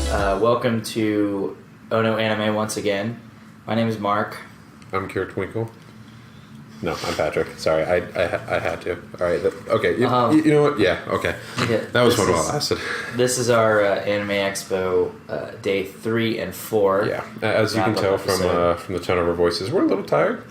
Welcome to Oh No Anime once again. My name is Mark. I'm Kira Twinkle. No, I'm Patrick. Sorry, I had to. All right, okay. You know what? Yeah, okay. Yeah, that was fun while it lasted. This is our Anime Expo day 3 and 4. Yeah, as you can tell from the tone of our voices, we're a little tired.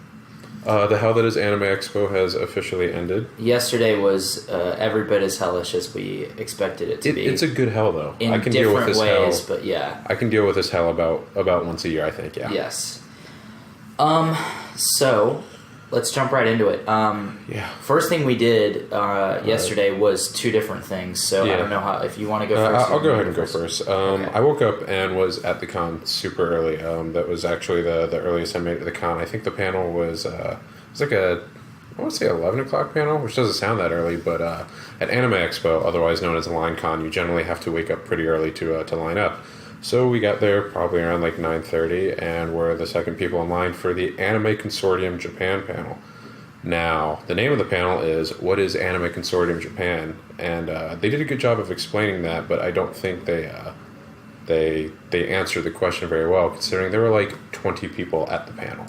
The hell that is Anime Expo has officially ended. Yesterday was every bit as hellish as we expected it to be. It's a good hell, though. In I can deal with this ways, hell, but yeah. I can deal with this hell about once a year, I think, yeah. Yes. So, let's jump right into it. Yeah. First thing we did yesterday was 2 different things, so yeah. I don't know if you want to go first. I'll go ahead and go first. Okay. I woke up and was at the con super early. That was actually the earliest I made it to the con. I think the panel was like I want to say 11 o'clock panel, which doesn't sound that early, but at Anime Expo, otherwise known as a line con, you generally have to wake up pretty early to line up. So we got there probably around like 9:30, and we're the second people in line for the Anime Consortium Japan panel. Now, the name of the panel is What is Anime Consortium Japan? And they did a good job of explaining that, but I don't think they answered the question very well, considering there were like 20 people at the panel.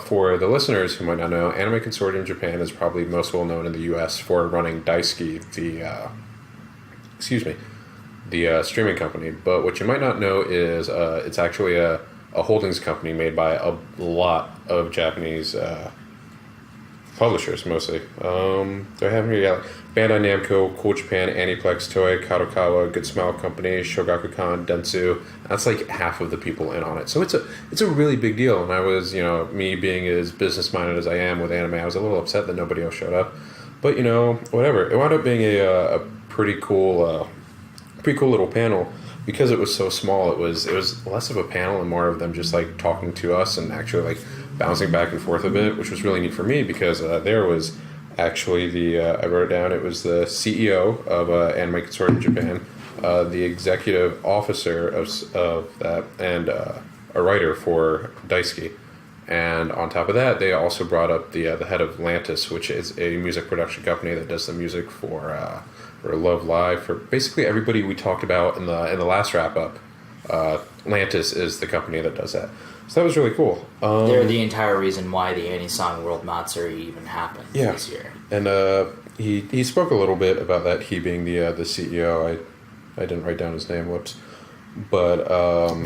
For the listeners who might not know, Anime Consortium Japan is probably most well known in the U.S. for running Daisuki, the streaming company. But what you might not know is it's actually a holdings company made by a lot of Japanese publishers, mostly. Do I have here? Yeah, Bandai Namco, Cool Japan, Aniplex, Toei, Kadokawa, Good Smile Company, Shogakukan, Dentsu. That's like half of the people in on it. So it's a really big deal. And I was, me being as business-minded as I am with anime, I was a little upset that nobody else showed up. But, whatever. It wound up being a pretty cool little panel. Because it was so small, it was less of a panel and more of them just like talking to us and actually like bouncing back and forth a bit, which was really neat for me because there was actually I wrote it down, it was the CEO of Anime Consortium Japan, the executive officer of that, and a writer for Daisuki. And on top of that, they also brought up the head of Lantis, which is a music production company that does the music for Love Live, for basically everybody we talked about in the last wrap up. Lantis is the company that does that. So that was really cool. They're the entire reason why the Anisong World Matsuri even happened this year. And he spoke a little bit about that, he being the CEO. I didn't write down his name, whoops. But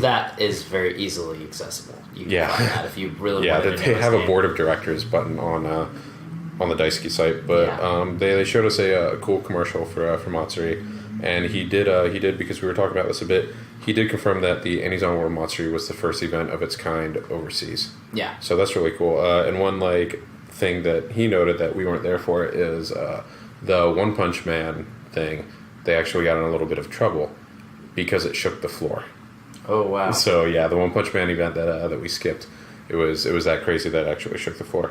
that is very easily accessible. You can find that if you really want to know they have a board of directors button on the Daisuki site. But they showed us a cool commercial for Matsuri. And he did, because we were talking about this a bit, he did confirm that the Anizan World Matsuri was the first event of its kind overseas. Yeah. So that's really cool. And one thing that he noted that we weren't there for is the One Punch Man thing. They actually got in a little bit of trouble because it shook the floor. Oh wow. So yeah, the One Punch Man event that we skipped, it was that crazy that it actually shook the floor.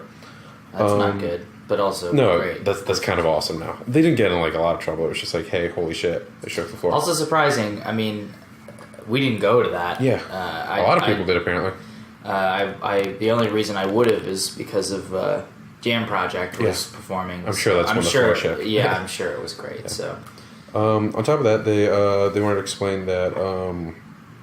That's not good. But also great. That's kind of awesome now. They didn't get in a lot of trouble. It was just like, hey, holy shit, they shook the floor. Also surprising, I mean, we didn't go to that. Yeah. A lot of people did, apparently. The only reason I would have is because of Jam Project was performing. I'm sure that's the fellowship. Yeah, I'm sure it was great. Yeah. So, on top of that, they wanted to explain that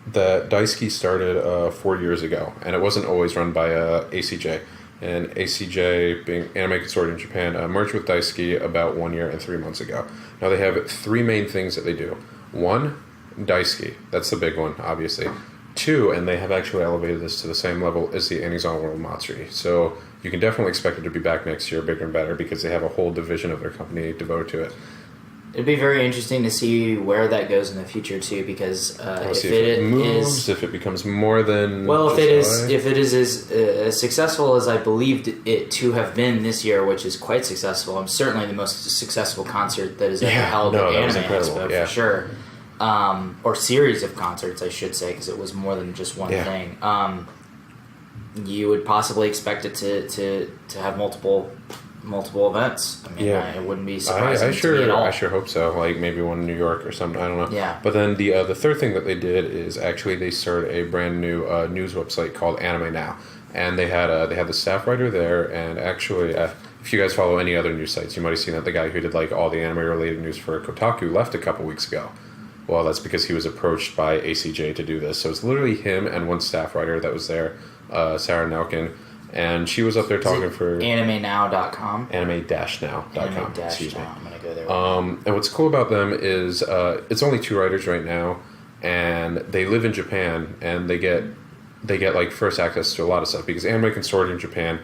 that Daisuki started 4 years ago, and it wasn't always run by ACJ. And ACJ, being Anime Consortium Japan, merged with Daisuki about 1 year and 3 months ago. Now they have 3 main things that they do. 1, Daisuki. That's the big one, obviously. 2, and they have actually elevated this to the same level, is the Anizan World Matsuri. So you can definitely expect it to be back next year, bigger and better, because they have a whole division of their company devoted to it. It'd be very interesting to see where that goes in the future too, because if it moves, if it becomes more than if it is as successful as I believed it to have been this year, which is quite successful. I'm certainly the most successful concert that has ever held at Anime Expo for sure, or series of concerts, I should say, because it was more than just one thing. You would possibly expect it to have multiple events. I mean, it wouldn't be surprising to me at all. I sure hope so. Like maybe one in New York or something. I don't know. Yeah. But then the third thing that they did is actually they started a brand new news website called Anime Now, and they had the staff writer there. And actually, if you guys follow any other news sites, you might have seen that the guy who did all the anime related news for Kotaku left a couple weeks ago. Well, that's because he was approached by ACJ to do this. So it's literally him and one staff writer that was there, Sarah Nelkin. And she was up there talking for... AnimeNow.com? Anime-now.com. Anime-now. I'm going to go there. And what's cool about them is it's only 2 writers right now, and they live in Japan, and they get like first access to a lot of stuff because Anime Consortium Japan,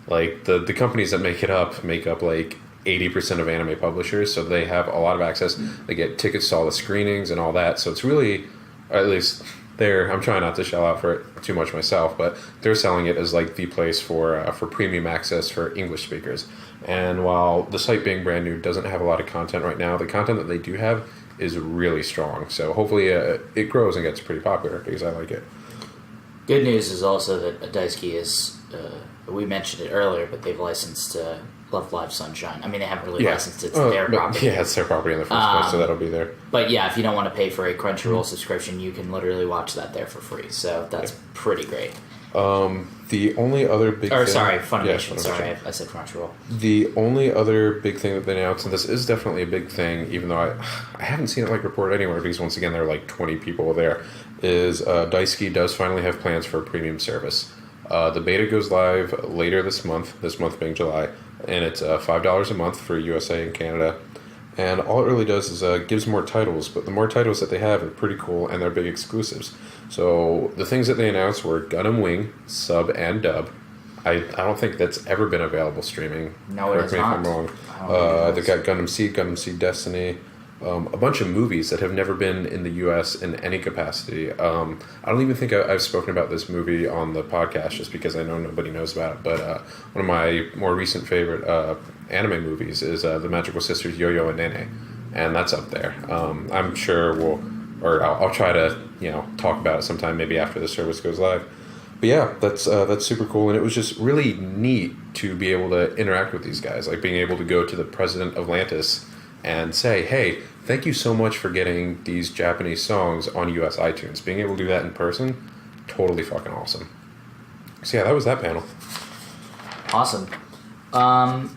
like the companies that make up like 80% of anime publishers, so they have a lot of access. They get tickets to all the screenings and all that. So it's really, or at least I'm trying not to shell out for it too much myself, but they're selling it as like the place for premium access for English speakers. And while the site being brand new doesn't have a lot of content right now, the content that they do have is really strong. So hopefully it grows and gets pretty popular because I like it. Good news is also that Daisuke is, we mentioned it earlier, but they've licensed Love Live Sunshine. I mean, they haven't really licensed it. It's their property. Yeah, it's their property in the first place, so that'll be there. But yeah, if you don't want to pay for a Crunchyroll subscription, you can literally watch that there for free. So that's pretty great. The only other big thing... Sorry, Funimation. Sorry, I said Crunchyroll. The only other big thing that they announced, and this is definitely a big thing, even though I haven't seen it like reported anywhere, because once again, there are like 20 people there, is Daisuke does finally have plans for a premium service. The beta goes live later this month being July, and it's $5 a month for USA and Canada. And all it really does is gives more titles, but the more titles that they have are pretty cool, and they're big exclusives. So the things that they announced were Gundam Wing, sub and dub. I don't think that's ever been available streaming. No, it is not. Correct me if I'm wrong. They've got Gundam Seed Destiny, a bunch of movies that have never been in the U.S. in any capacity. I don't even think I've spoken about this movie on the podcast just because I know nobody knows about it. But one of my more recent favorite anime movies is The Magical Sisters Yo-Yo and Nene, and that's up there. I'm sure I'll try to talk about it sometime, maybe after the service goes live. But yeah, that's super cool, and it was just really neat to be able to interact with these guys, like being able to go to the president of Atlantis and say, hey, thank you so much for getting these Japanese songs on US iTunes. Being able to do that in person, totally fucking awesome. So yeah, that was that panel. Awesome. And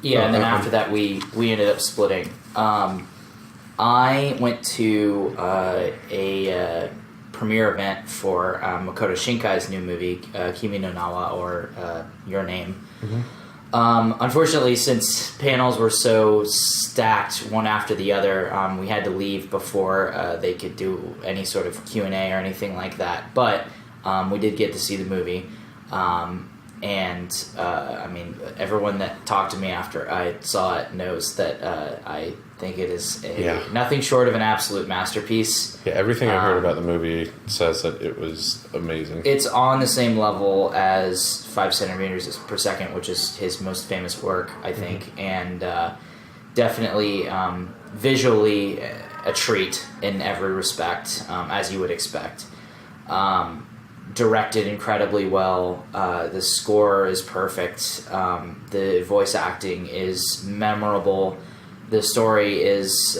then after that we ended up splitting. I went to a premiere event for Makoto Shinkai's new movie, Kimi no Nawa, or Your Name. Mm-hmm. Unfortunately, since panels were so stacked one after the other, we had to leave before they could do any sort of Q&A or anything like that. But we did get to see the movie. I mean, everyone that talked to me after I saw it knows that I think it is nothing short of an absolute masterpiece. Yeah, everything I heard about the movie says that it was amazing. It's on the same level as 5 centimeters per second, which is his most famous work, I think, mm-hmm. and definitely visually a treat in every respect, as you would expect. Directed incredibly well. The score is perfect. The voice acting is memorable. The story is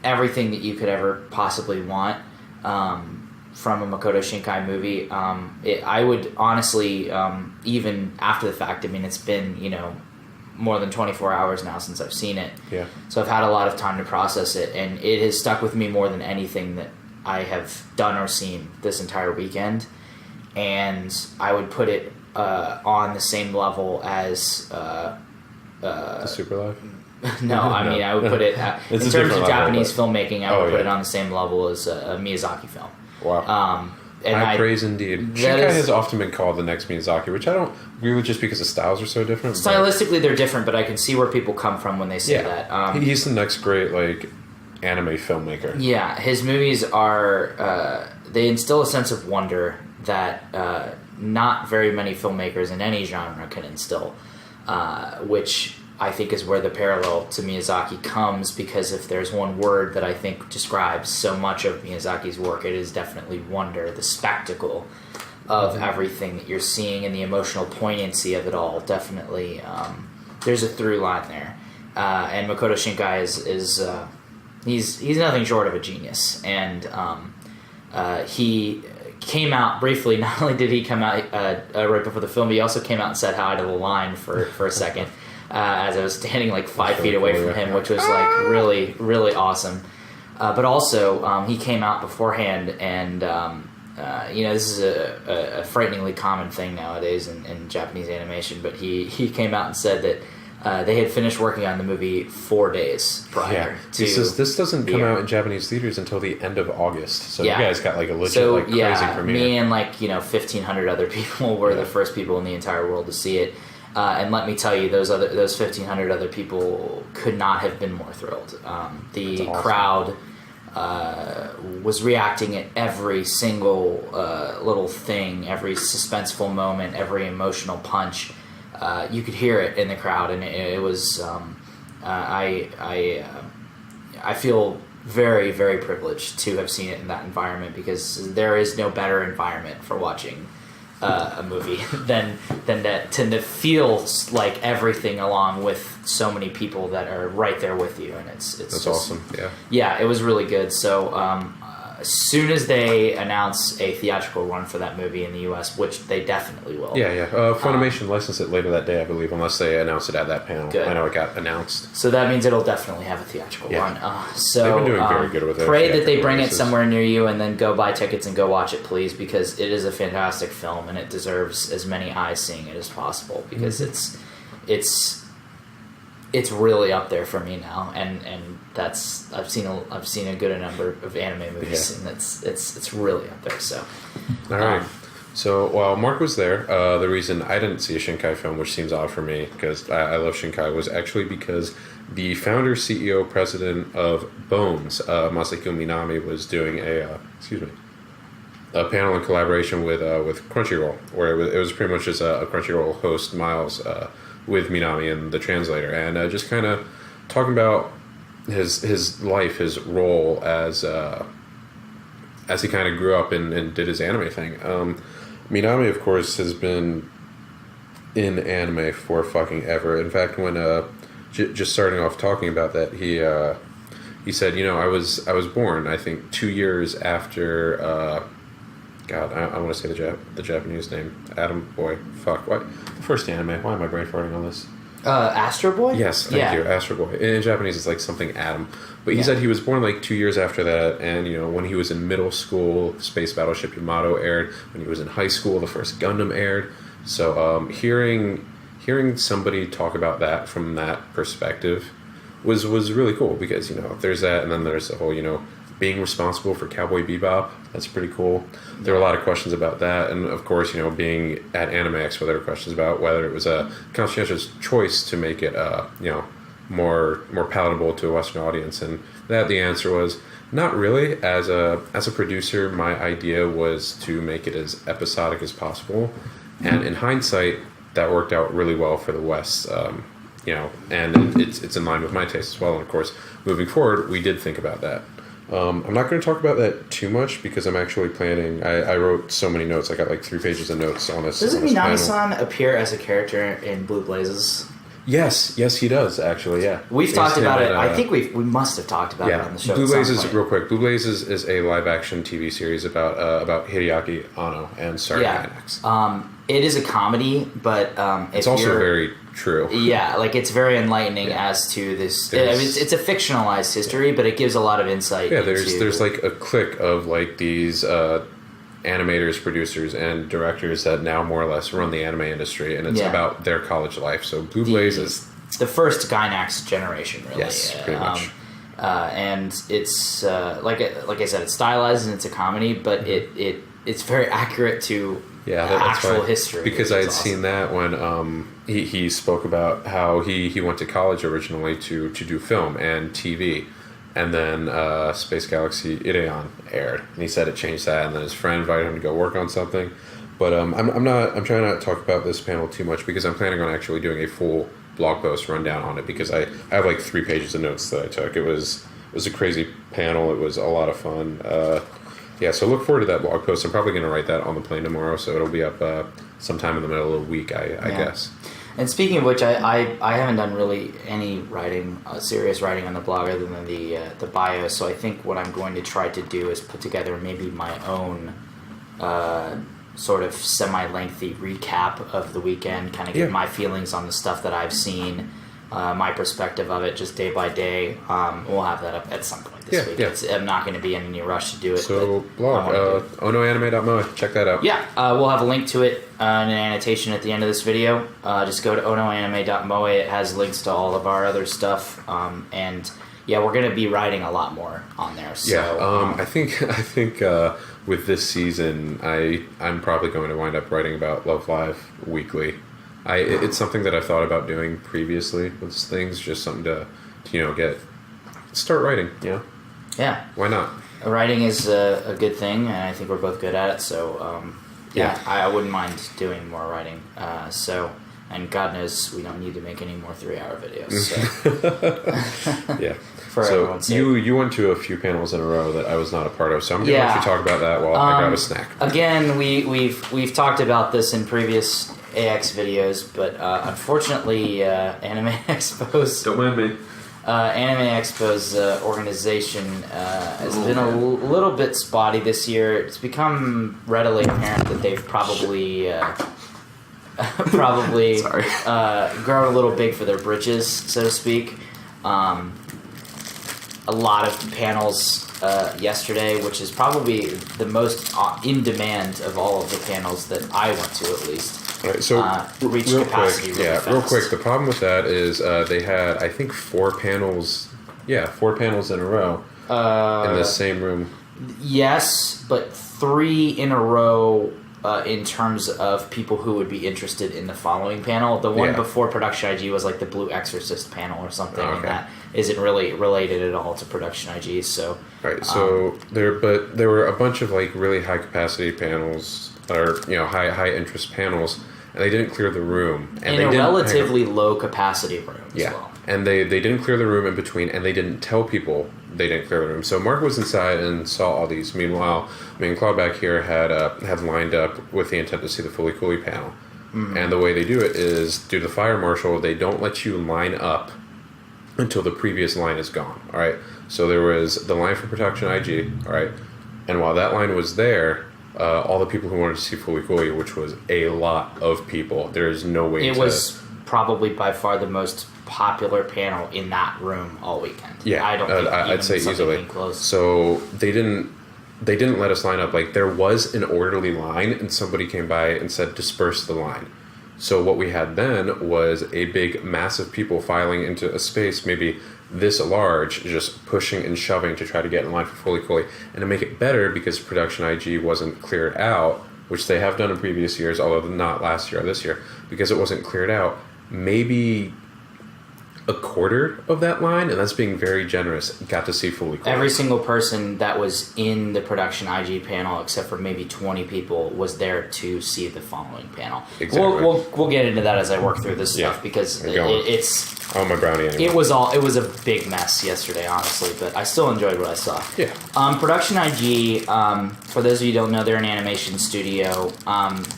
everything that you could ever possibly want from a Makoto Shinkai movie. I would honestly, even after the fact, I mean, it's been, more than 24 hours now since I've seen it. Yeah. So I've had a lot of time to process it, and it has stuck with me more than anything that I have done or seen this entire weekend, and I would put it on the same level as the Super Live. No, I mean I would put it in terms of Japanese filmmaking. I would put it on the same level as a Miyazaki film. Wow. High praise indeed. Shinkai has often been called the next Miyazaki, which I don't agree with just because the styles are so different. Stylistically, they're different, but I can see where people come from when they say that. He's the next great anime filmmaker. Yeah, his movies are they instill a sense of wonder that not very many filmmakers in any genre can instill, which I think is where the parallel to Miyazaki comes, because if there's one word that I think describes so much of Miyazaki's work, it is definitely wonder, the spectacle of everything that you're seeing and the emotional poignancy of it all. Definitely, there's a through line there, and Makoto Shinkai is he's nothing short of a genius, and he came out briefly. Not only did he come out right before the film, but he also came out and said hi to the line for a second. As I was standing 5 feet away from him, which was really, really awesome. But also, he came out beforehand, and this is a frighteningly common thing nowadays in Japanese animation. But he came out and said that they had finished working on the movie 4 days prior to. He says this doesn't come out in Japanese theaters until the end of August. So you guys got like a legit crazy premiere. Me and 1,500 other people were the first people in the entire world to see it. And let me tell you, those 1,500 other people could not have been more thrilled. The crowd was reacting at every single little thing, every suspenseful moment, every emotional punch. You could hear it in the crowd, and it was. I feel very, very privileged to have seen it in that environment, because there is no better environment for watching a movie than that, to feel like everything along with so many people that are right there with you, and it's that's just awesome. It was really good. So as soon as they announce a theatrical run for that movie in the US, which they definitely will. Funimation licensed it later that day, I believe, unless they announce it at that panel. Good. I know it got announced. So that means it'll definitely have a theatrical run. So they've been doing very good with it. Pray that they bring it somewhere near you, and then go buy tickets and go watch it, please, because it is a fantastic film, and it deserves as many eyes seeing it as possible, because it's really up there for me now, and that's I've seen a good number of anime movies, and it's really up there. So, all right. So while Mark was there, the reason I didn't see a Shinkai film, which seems odd for me because I love Shinkai, was actually because the founder, CEO, president of Bones, Masahiko Minami, was doing a panel in collaboration with Crunchyroll, where it was pretty much just a Crunchyroll host, Miles, with Minami and the translator, and just kind of talking about his life, his role as he kind of grew up and did his anime thing. Minami, of course, has been in anime for fucking ever. In fact, when just starting off talking about that, he said, I was born, I think, 2 years after. God, I want to say the Japanese name. Adam Boy. Fuck. What? The first anime. Why am I brain farting on this? Astro Boy? Yes, thank you. Astro Boy. In Japanese, it's like something Adam. But he said he was born like 2 years after that, and, when he was in middle school, Space Battleship Yamato aired. When he was in high school, the first Gundam aired. So hearing somebody talk about that from that perspective was really cool, because, there's that, and then there's the whole, being responsible for Cowboy Bebop. That's pretty cool. There were a lot of questions about that, and of course, being at Anime Expo, there were questions about whether it was a conscientious choice to make it, more palatable to a Western audience, and the answer was not really. As a producer, my idea was to make it as episodic as possible, and in hindsight, that worked out really well for the West. And it's in line with my taste as well. And of course, moving forward, we did think about that. I'm not going to talk about that too much, because I'm actually planning. I wrote so many notes. I got like 3 pages of notes on this. Doesn't Minami-san appear as a character in Blue Blazes? Yes, he does, actually, yeah. We've talked about it. I think we must have talked about it on the show. Blue Blazes, real quick. Blue Blazes is a live-action TV series about Hideaki Anno and Sarah Gainax. It is a comedy, but it's also very true. Yeah, it's very enlightening as to this. It's a fictionalized history, but it gives a lot of insight. Yeah, there's like a clique of these animators, producers, and directors that now more or less run the anime industry, and it's about their college life. So Blue Blaze is the first Gainax generation, really. Yes, pretty much. And it's like I said, it's stylized and it's a comedy, but it's very accurate to actual history. Because I had seen that when he spoke about how he went to college originally to do film and TV. And then Space Galaxy Ideon aired, and he said it changed that. And then his friend invited him to go work on something. But I'm trying not to talk about this panel too much, because I'm planning on actually doing a full blog post rundown on it, because I have like 3 pages of notes that I took. It was a crazy panel. It was a lot of fun. So look forward to that blog post. I'm probably going to write that on the plane tomorrow, so it'll be up sometime in the middle of the week, I guess. And speaking of which, I haven't done really any writing, serious writing on the blog other than the bio. So I think what I'm going to try to do is put together maybe my own sort of semi-lengthy recap of the weekend, kind of give my feelings on the stuff that I've seen, my perspective of it, just day by day. We'll have that up at some point this week. Yeah. I'm not going to be in any rush to do it. So blog, onoanime.moe, check that out. Yeah, we'll have a link to it in an annotation at the end of this video. Just go to onoanime.moe. It has links to all of our other stuff, and yeah, we're going to be writing a lot more on there. So, I think with this season, I'm probably going to wind up writing about Love Live weekly. It's something that I've thought about doing previously with things, just something to start writing. Yeah. Why not? Writing is a good thing, and I think we're both good at it. So I wouldn't mind doing more writing. And God knows we don't need to make any more 3-hour videos. So. Yeah. So you went to a few panels in a row that I was not a part of, so I'm going to let you talk about that while I grab a snack. Again, we've talked about this in previous AX videos, but unfortunately, Anime Expo's don't mind me. Anime Expo's organization has been a little bit spotty this year. It's become readily apparent that they've probably grown a little big for their britches, so to speak. A lot of panels yesterday, which is probably the most in demand of all of the panels that I went to, at least. All right, so reach capacity really fast. Real quick. The problem with that is they had, I think, 4 panels. Yeah, 4 panels in a row in the same room. Yes, but 3 in a row. In terms of people who would be interested in the following panel. The one before Production IG was like the Blue Exorcist panel or something, and that isn't really related at all to Production IG. So, there were a bunch of like really high capacity panels, or high interest panels, and they didn't clear the room. And in a relatively low capacity room as well. And they didn't clear the room in between, and they didn't tell people they didn't clear the room. So Mark was inside and saw all these. Meanwhile, me and Claude back here had lined up with the intent to see the Fully Cooley panel. Mm-hmm. And the way they do it is, due to the fire marshal, they don't let you line up until the previous line is gone. All right. So there was the line for Production IG. All right. And while that line was there, all the people who wanted to see Fully Cooley, which was a lot of people, there is no way it was probably by far the most popular panel in that room all weekend. Yeah, I don't think I'd say easily. Close. So they didn't let us line up. Like, there was an orderly line, and somebody came by and said, disperse the line. So what we had then was a big mass of people filing into a space maybe this large, just pushing and shoving to try to get in line for Fully Cooley. And to make it better, because Production IG wasn't cleared out, which they have done in previous years, although not last year or this year, because it wasn't cleared out, maybe a quarter of that line, and that's being very generous, got to see Fully Cooley. Every single person that was in the Production IG panel, except for maybe 20 people, was there to see the following panel. Exactly. We'll get into that as I work through this stuff, because it's... Oh, my brownie anyway. It was a big mess yesterday, honestly, but I still enjoyed what I saw. Yeah. Production IG, for those of you who don't know, they're an animation studio.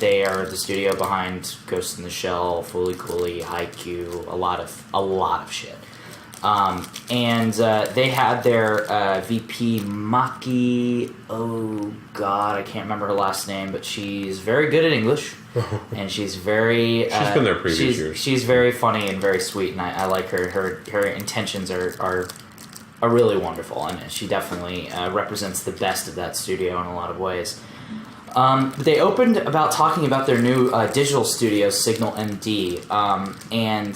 They are the studio behind Ghost in the Shell, Fully Cooley, Haikyuu, a lot of shit. And they had their VP Maki. Oh God, I can't remember her last name, but she's very good at English, and she's very. She's been there previous years. She's very funny and very sweet, and I like her. Her intentions are really wonderful, and she definitely represents the best of that studio in a lot of ways. They opened about talking about their new digital studio, Signal MD, and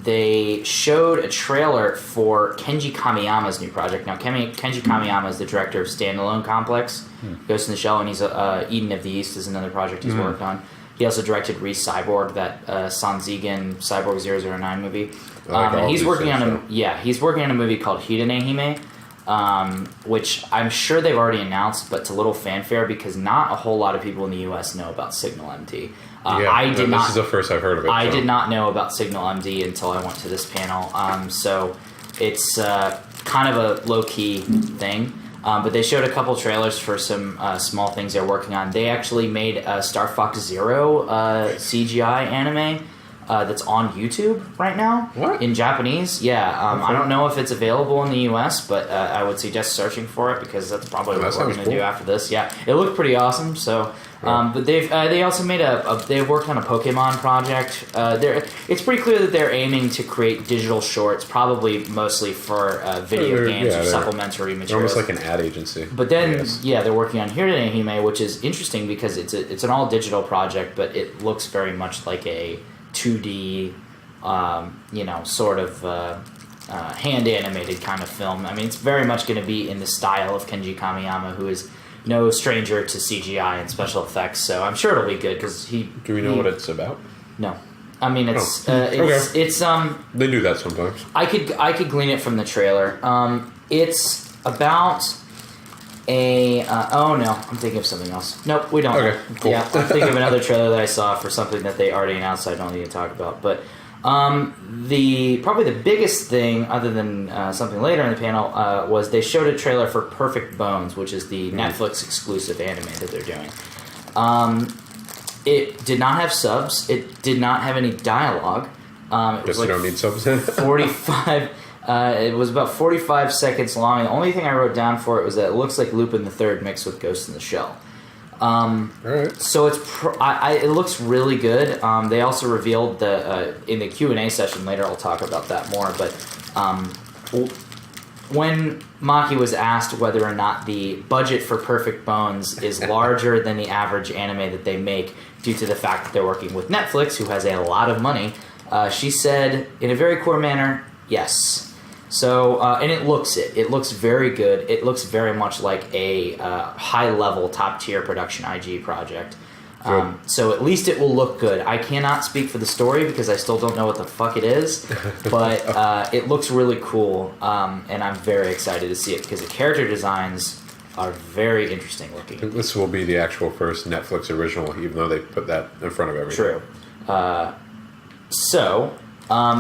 they showed a trailer for Kenji Kamiyama's new project. Now, Kenji Kamiyama is the director of Standalone Complex, Ghost in the Shell, and he's Eden of the East is another project he's worked on. He also directed Re-Cyborg, that Sanzigen Cyborg 009 movie. And he's working on a movie called Hidene Hime. Which I'm sure they've already announced, but to little fanfare because not a whole lot of people in the U.S. know about Signal MD. This is the first I've heard of it. I did not know about Signal MD until I went to this panel. So it's kind of a low-key thing. But they showed a couple trailers for some small things they're working on. They actually made a Star Fox Zero CGI anime. that's on YouTube right now. What? In Japanese. Yeah. Okay. I don't know if it's available in the US, but I would suggest searching for it because that's probably what we're going to do after this. Yeah. It looked pretty awesome. So, but they also made they worked on a Pokemon project. It's pretty clear that they're aiming to create digital shorts, probably mostly for video games or supplementary materials. They're almost like an ad agency. But then, they're working on Hirone Hime, which is interesting because it's an all digital project, but it looks very much like a 2D, sort of hand animated kind of film. I mean, it's very much going to be in the style of Kenji Kamiyama, who is no stranger to CGI and special effects. So I'm sure it'll be good because he. Do we know what it's about? No, I mean it's They do that sometimes. I could glean it from the trailer. It's about I'm thinking of something else. Nope, we don't. Okay, cool. Yeah, I'm thinking of another trailer that I saw for something that they already announced. I don't need to talk about, but probably the biggest thing, other than something later in the panel, was they showed a trailer for Perfect Bones, which is the Netflix exclusive anime that they're doing. It did not have subs. It did not have any dialogue. Guess you don't need subs in it. 45. It was about 45 seconds long. The only thing I wrote down for it was that it looks like Lupin the Third mixed with Ghost in the Shell. All right. So it looks really good. They also revealed in the Q&A session later. I'll talk about that more. But when Maki was asked whether or not the budget for Perfect Bones is larger than the average anime that they make due to the fact that they're working with Netflix, who has a lot of money, she said in a very core manner, yes. So, and it looks very good. It looks very much like a high-level, top-tier production IG project. So at least it will look good. I cannot speak for the story because I still don't know what the fuck it is, but it looks really cool, and I'm very excited to see it because the character designs are very interesting looking. This will be the actual first Netflix original, even though they put that in front of everything. True.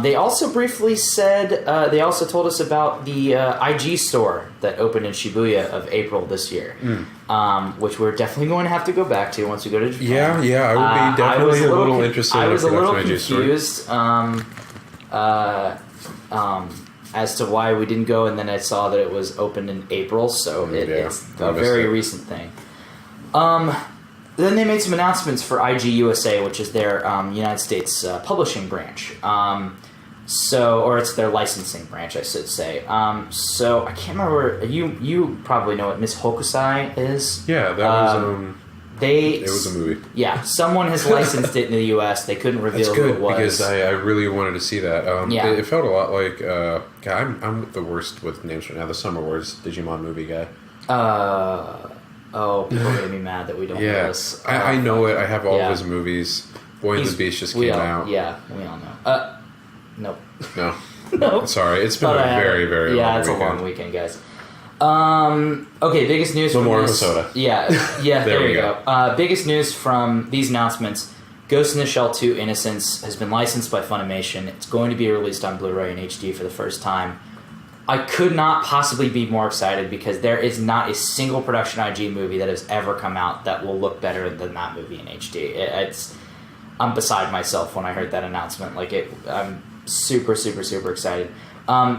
They also briefly said, they also told us about the IG store that opened in Shibuya of April this year, which we're definitely going to have to go back to once we go to Japan. Yeah, I would be definitely a little interested in I was a little confused as to why we didn't go, and then I saw that it was opened in April, so it's a very recent thing. Then they made some announcements for IG USA, which is their United States publishing branch. Or it's their licensing branch, I should say. So I can't remember. You probably know what Miss Hokusai is. Yeah, that was. It was a movie. Yeah, someone has licensed it in the U.S. They couldn't reveal who it was. Because I really wanted to see that. It felt a lot like. I'm the worst with names right now. The Summer Wars Digimon movie guy. Oh, people are going to be mad that we don't know this. I know it. I have all of his movies. Boy and the Beast just came out. Yeah, we all know. Nope. No. No. Sorry, it's been a very, very long weekend. Yeah, it's a long weekend, guys. Okay, biggest news from this... Soda. Yeah, there we go. Biggest news from these announcements. Ghost in the Shell 2 Innocence has been licensed by Funimation. It's going to be released on Blu-ray and HD for the first time. I could not possibly be more excited because there is not a single production IG movie that has ever come out that will look better than that movie in HD. I'm beside myself when I heard that announcement. I'm super, super, super excited.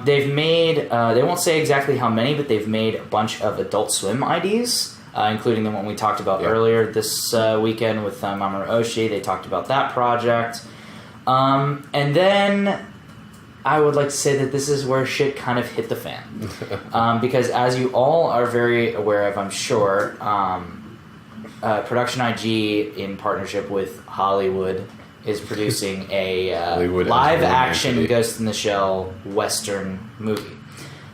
They've made, they won't say exactly how many, but they've made a bunch of Adult Swim IDs, including the one we talked about earlier this weekend with Mamoru Oshii. They talked about that project. And then I would like to say that this is where shit kind of hit the fan. Because as you all are very aware of, I'm sure, Production IG, in partnership with Hollywood, is producing a live-action Ghost in the Shell Western movie.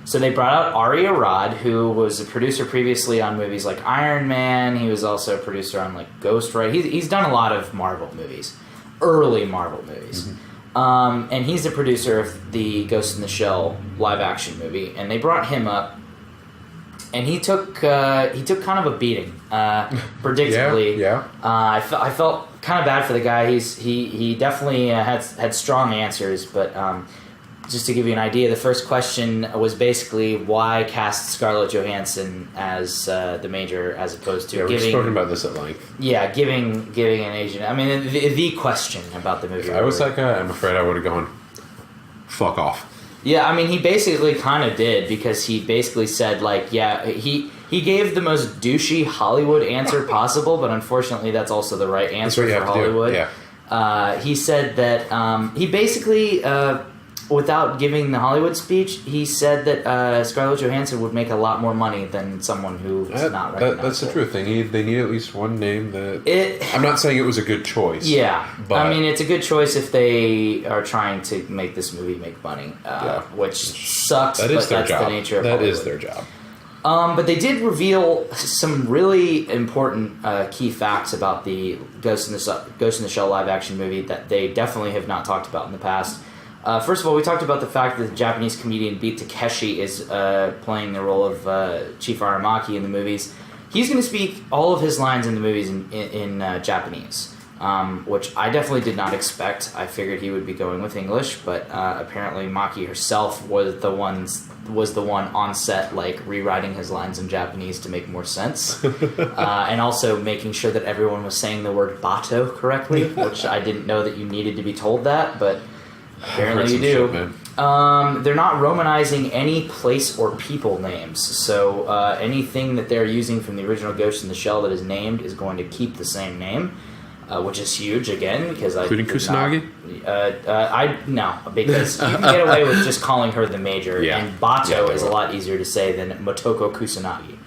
So they brought out Ari Arad, who was a producer previously on movies like Iron Man. He was also a producer on Ghost Rider. He's done a lot of Marvel movies, early Marvel movies. Mm-hmm. And he's the producer of the Ghost in the Shell live-action movie. And they brought him up, and he took kind of a beating, predictably. I felt kind of bad for the guy. He definitely had strong answers, but just to give you an idea, the first question was basically why cast Scarlett Johansson as the Major as opposed to we've spoken about this at length. Yeah, giving an Asian. I mean, the question about the movie. If I was that guy, I'm afraid I would have gone, fuck off. Yeah, I mean, he basically kind of did, because he basically said, like, yeah, he gave the most douchey Hollywood answer possible, but unfortunately that's also the right answer for Hollywood. Yeah. He said that he basically, without giving the Hollywood speech, he said that Scarlett Johansson would make a lot more money than someone who's not recognized. That's the truth. They need at least one name that... I'm not saying it was a good choice. Yeah. But I mean, it's a good choice if they are trying to make this movie make money, which sucks, but that's the nature of Hollywood. That is their job. But they did reveal some really important key facts about the Ghost in the Shell live-action movie that they definitely have not talked about in the past. First of all, we talked about the fact that the Japanese comedian Beat Takeshi is playing the role of Chief Aramaki in the movies. He's going to speak all of his lines in the movies in Japanese, which I definitely did not expect. I figured he would be going with English, but apparently Maki herself was the one on set, like, rewriting his lines in Japanese to make more sense, and also making sure that everyone was saying the word "bato" correctly, which I didn't know that you needed to be told that, but apparently you do. Shit, they're not Romanizing any place or people names, so anything that they're using from the original Ghost in the Shell that is named is going to keep the same name. Which is huge, again, because including Kusanagi? No, because you can get away with just calling her the Major, and Bato is a lot easier to say than Motoko Kusanagi,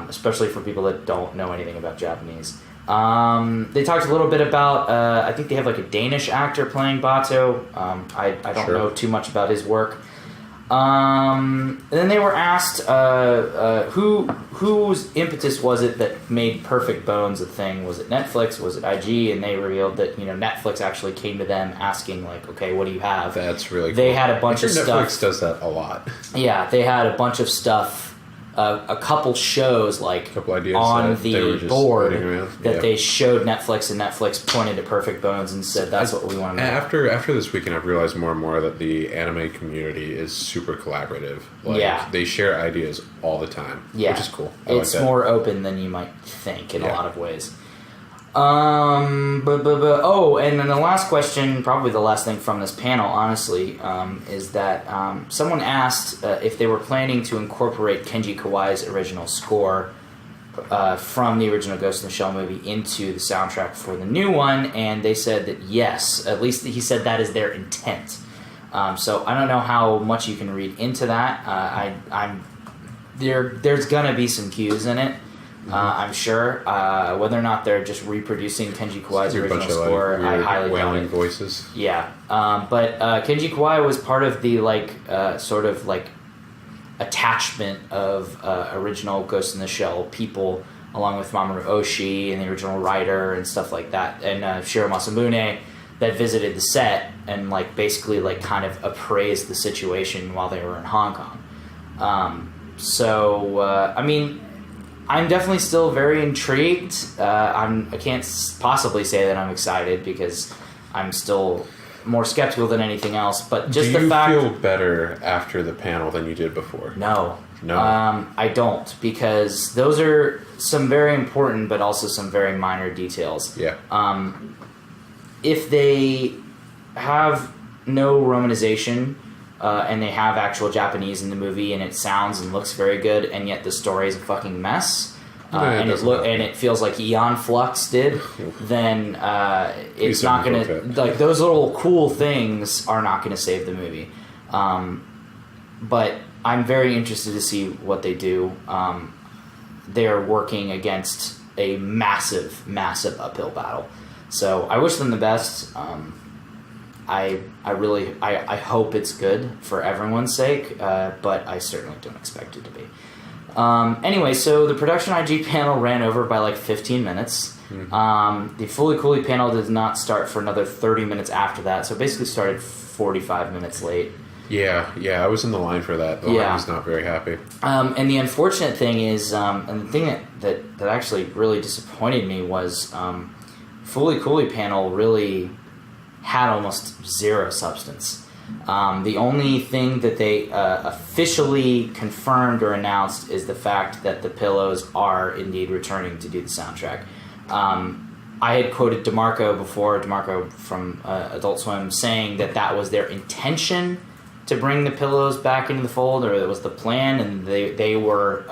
especially for people that don't know anything about Japanese. They talked a little bit about, I think they have like a Danish actor playing Bato. I don't know too much about his work. And then they were asked whose impetus was it that made Perfect Bones a thing? Was it Netflix? Was it IG? And they revealed that Netflix actually came to them asking, like, okay, what do you have? That's really cool. They had a bunch of stuff. Netflix does that a lot. Yeah, they had a bunch of stuff. A couple shows, like, on the board that they showed Netflix, and Netflix pointed to Perfect Bones and said, that's what we want to make. After this weekend, I've realized more and more that the anime community is super collaborative. Like, they share ideas all the time, which is cool. It's more open than you might think in a lot of ways. And then the last question, probably the last thing from this panel, honestly, is that someone asked if they were planning to incorporate Kenji Kawai's original score from the original Ghost in the Shell movie into the soundtrack for the new one, and they said that yes, at least he said that is their intent. So I don't know how much you can read into that. There's gonna be some cues in it. I'm sure. Whether or not they're just reproducing Kenji Kawai's original score, I highly doubt it. Voices. Yeah, but Kenji Kawai was part of the sort of attachment of original Ghost in the Shell people, along with Mamoru Oshii and the original writer and stuff like that, and Shiro Masamune, that visited the set and basically kind of appraised the situation while they were in Hong Kong. I mean, I'm definitely still very intrigued. I can't possibly say that I'm excited because I'm still more skeptical than anything else. But just the fact... Do you feel better after the panel than you did before? No. I don't, because those are some very important but also some very minor details. Yeah. If they have no romanization... and they have actual Japanese in the movie, and it sounds and looks very good, and yet the story is a fucking mess, and it feels like Eon Flux did, then it's not gonna those little cool things are not gonna save the movie. But I'm very interested to see what they do. They are working against a massive uphill battle, so I wish them the best. I hope it's good for everyone's sake, but I certainly don't expect it to be. Anyway, so the production IG panel ran over by 15 minutes. Mm-hmm. The Fully Cooley panel did not start for another 30 minutes after that, so it basically started 45 minutes late. Yeah, I was in the line for that. The line was not very happy. And the unfortunate thing is, and the thing that actually really disappointed me was Fully Cooley panel really... had almost zero substance. The only thing that they officially confirmed or announced is the fact that the Pillows are indeed returning to do the soundtrack. I had quoted DeMarco before, DeMarco from Adult Swim, saying that was their intention to bring the Pillows back into the fold, or it was the plan, and they were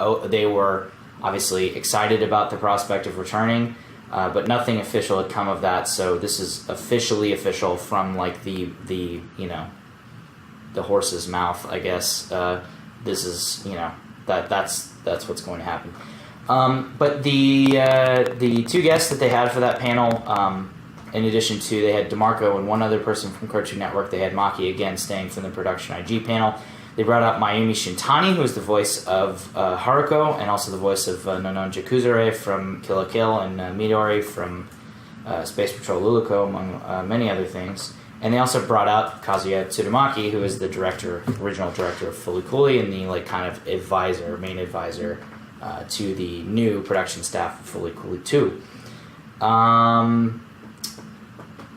obviously excited about the prospect of returning, but nothing official had come of that. So this is officially official from like the horse's mouth, I guess. This is that's what's going to happen. But the two guests that they had for that panel, in addition to, they had DeMarco and one other person from Cartoon Network. They had Maki again staying from the Production IG panel. They brought out Mayumi Shintani, who is the voice of Haruko, and also the voice of Nonon Jakuzure from Kill la Kill, and Midori from Space Patrol Luluko, among many other things. And they also brought out Kazuya Tsurumaki, who is the original director of Fully Cooley, and the kind of main advisor to the new production staff of Fully Cooley 2.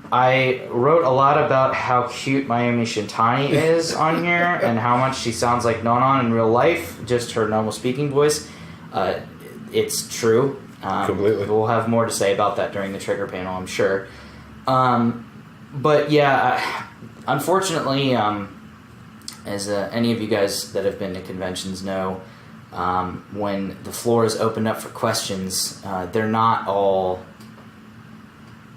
I wrote a lot about how cute Mayumi Shintani is on here and how much she sounds like Nonon in real life, just her normal speaking voice. It's true. Completely. We'll have more to say about that during the trigger panel, I'm sure. But yeah, unfortunately, as any of you guys that have been to conventions know, when the floor is opened up for questions, they're not all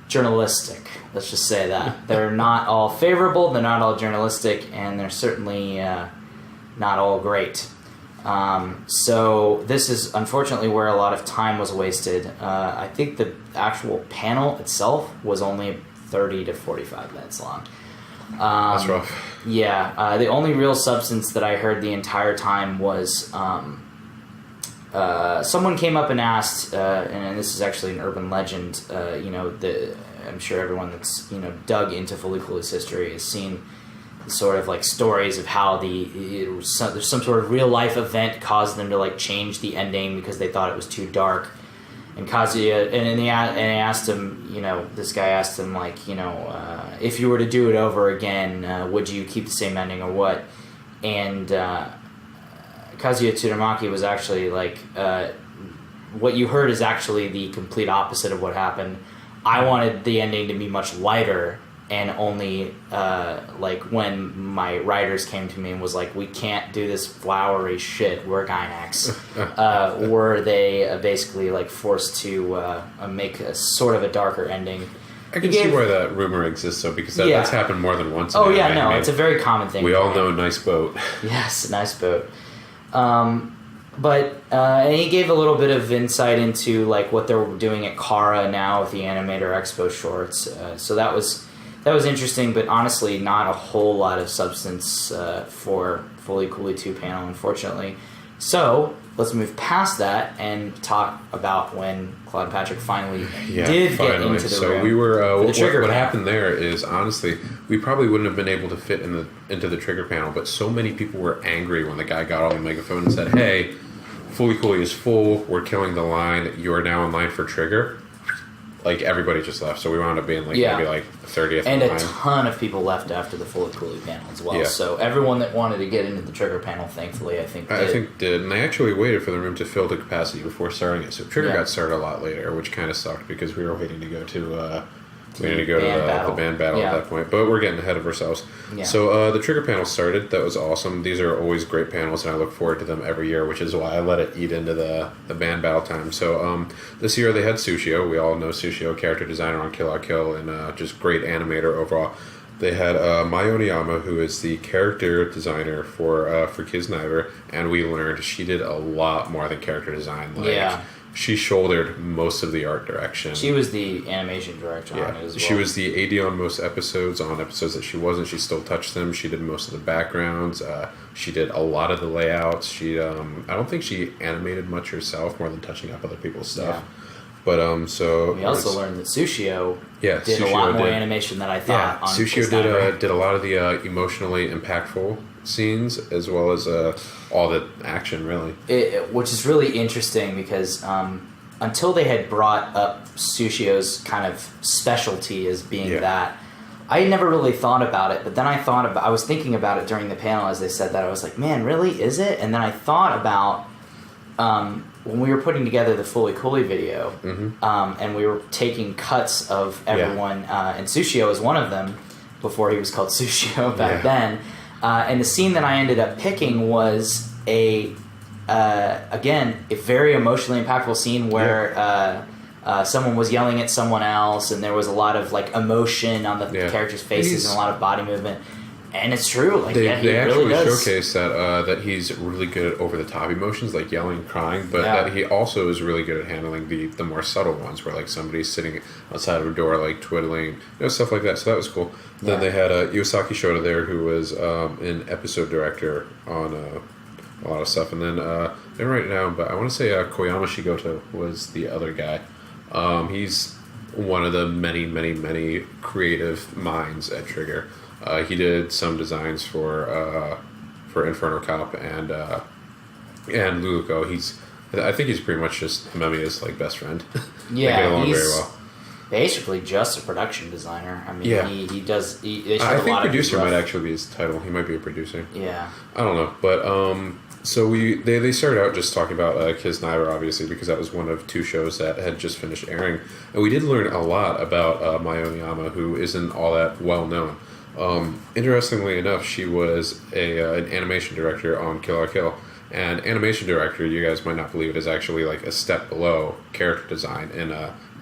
journalistic. Let's just say that. They're not all favorable, they're not all journalistic, and they're certainly not all great. So this is unfortunately where a lot of time was wasted. I think the actual panel itself was only 30 to 45 minutes long. That's rough. Yeah. The only real substance that I heard the entire time was someone came up and asked, and this is actually an urban legend, I'm sure everyone that's dug into Fully Cooley's history has seen sort of like stories of how there's some sort of real life event caused them to like change the ending because they thought it was too dark. And Kazuya, and they asked him, this guy asked him like, if you were to do it over again, would you keep the same ending or what? And Kazuya Tsurumaki was actually like, what you heard is actually the complete opposite of what happened. I wanted the ending to be much lighter, and only like when my writers came to me and was like, we can't do this flowery shit, we're Gynax, were they basically like forced to make a sort of a darker ending. I can see why that rumor exists, though, because that's happened more than once. Oh yeah, no, it's a very common thing. We all know Nice Boat. Yes, Nice Boat. But and he gave a little bit of insight into like what they're doing at Kara now with the Animator Expo shorts. So that was interesting, but honestly, not a whole lot of substance for Fully Cooley 2 panel, unfortunately. So let's move past that and talk about when Claude and Patrick finally did get into the room. So we were. What happened there is, honestly, we probably wouldn't have been able to fit into the trigger panel, but so many people were angry when the guy got on the megaphone and said, "Hey, Fully Cooley is full. We're killing the line. You are now in line for trigger." Like, everybody just left, so we wound up being maybe 30th. And a ton of people left after the Fully Cooley panel as well. Yeah. So everyone that wanted to get into the trigger panel, thankfully, I think did. And they actually waited for the room to fill to capacity before starting it. So trigger got started a lot later, which kind of sucked because we were waiting to go to the band battle at that point. But we're getting ahead of ourselves. Yeah. So the trigger panel started. That was awesome. These are always great panels, and I look forward to them every year, which is why I let it eat into the band battle time. So this year they had Sushio. We all know Sushio, character designer on Kill la Kill, and just great animator overall. They had Mai Oniyama, who is the character designer for Kiznaiver, and we learned she did a lot more than character design. She shouldered most of the art direction. She was the animation director on it as well. She was the AD on most episodes. On episodes that she wasn't, she still touched them. She did most of the backgrounds. She did a lot of the layouts. She, I don't think she animated much herself, more than touching up other people's stuff. Yeah. But so we also learned that Sushio did a lot more animation than I thought. Yeah, Sushio did a lot of the emotionally impactful scenes, as well as all the action, really. Which is really interesting because until they had brought up Sushio's kind of specialty as being that, I never really thought about it, but then I was thinking about it during the panel as they said that. I was like, man, really, is it? And then I thought about when we were putting together the Fully Cooley video, and we were taking cuts of everyone, and Sushio was one of them before he was called Sushio back then. And the scene that I ended up picking was again, a very emotionally impactful scene where someone was yelling at someone else, and there was a lot of like emotion on the characters' faces and a lot of body movement. And it's true. Like, they actually really showcase that he's really good at over the top emotions, like yelling and crying, but that he also is really good at handling the more subtle ones, where like somebody's sitting outside of a door, like twiddling, stuff like that. So that was cool. Then they had Iwasaki Shota there, who was an episode director on a lot of stuff, and then right now, but I want to say Koyama Shigoto was the other guy. He's one of the many creative minds at Trigger. He did some designs for Inferno Cop and Luluko. I think he's pretty much just Himemiya's like best friend. Yeah, they get along very well. Basically, just a production designer. I mean, he does. I think producer might actually be his title. He might be a producer. Yeah, I don't know, but so they started out just talking about Kiznaiver, obviously, because that was one of two shows that had just finished airing, and we did learn a lot about Mai Oniyama, who isn't all that well known. Interestingly enough, she was an animation director on Kill la Kill, and animation director, you guys might not believe it, is actually like a step below character design in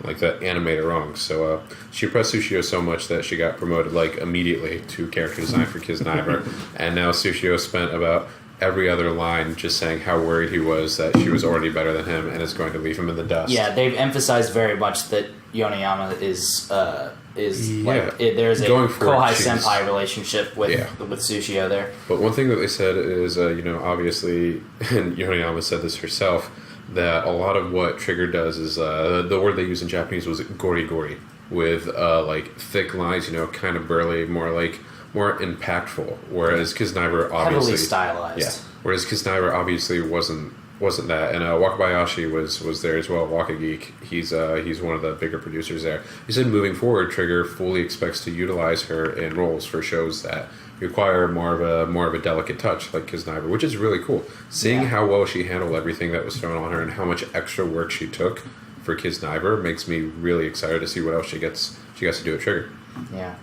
like the animator rung. So she impressed Sushio so much that she got promoted like immediately to character design for Kiznaiver, and now Sushio spent about every other line just saying how worried he was that she was already better than him and is going to leave him in the dust. Yeah, they've emphasized very much that Yoneyama is like there's a Kohai Senpai relationship with Sushio there. But one thing that they said is, obviously, and Yoneyama said this herself, that a lot of what Trigger does is the word they use in Japanese was gori, with like thick lines, kind of burly, more impactful. Whereas Kiznaiver obviously heavily stylized. Yeah. Whereas Kiznaiver obviously wasn't that, and Wakabayashi was there as well. Waka Geek, he's one of the bigger producers there. He said moving forward, Trigger fully expects to utilize her in roles for shows that require more of a delicate touch, like Kiznaiver, which is really cool. Seeing how well she handled everything that was thrown on her and how much extra work she took for Kiznaiver makes me really excited to see what else she gets to do at Trigger. Yeah.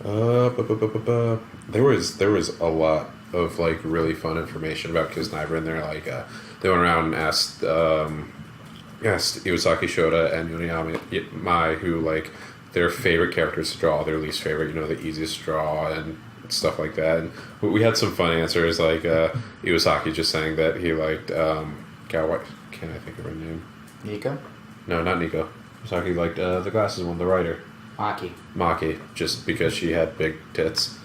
There was a lot of like really fun information about Kiznaiver in there. Like they went around and asked Iwasaki Shota and Yoneyama Mai who like their favorite characters to draw, their least favorite, the easiest to draw, and stuff like that. And we had some fun answers, like Iwasaki just saying that he liked what can't I think of her name? Nico? No, not Nico. Iwasaki liked the glasses one, the writer. Maki, just because she had big tits.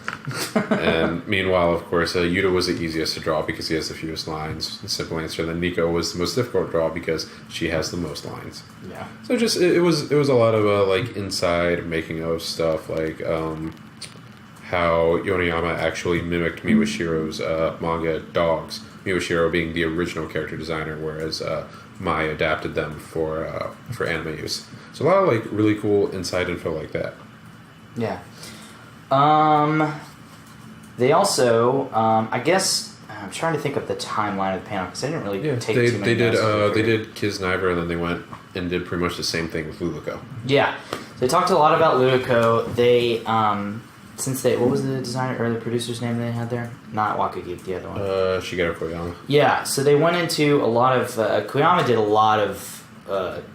And meanwhile, of course, Yuta was the easiest to draw because he has the fewest lines. The simple answer. And then Nico was the most difficult to draw because she has the most lines. Yeah. So just it was a lot of like inside making of stuff, like how Yoneyama actually mimicked Miwashiro's manga Dogs. Miwashiro being the original character designer, whereas Mai adapted them for anime use. So a lot of like really cool inside info like that. Yeah. They also, I guess, I'm trying to think of the timeline of the panel because I didn't really take too many notes. They did Kiznaiver, and then they went and did pretty much the same thing with Luluko. Yeah. So they talked a lot about Luluko. They, what was the designer or the producer's name they had there? Not Wakagi, the other one. Shigeru Koyama. Yeah, so they went into a lot of, Koyama did a lot of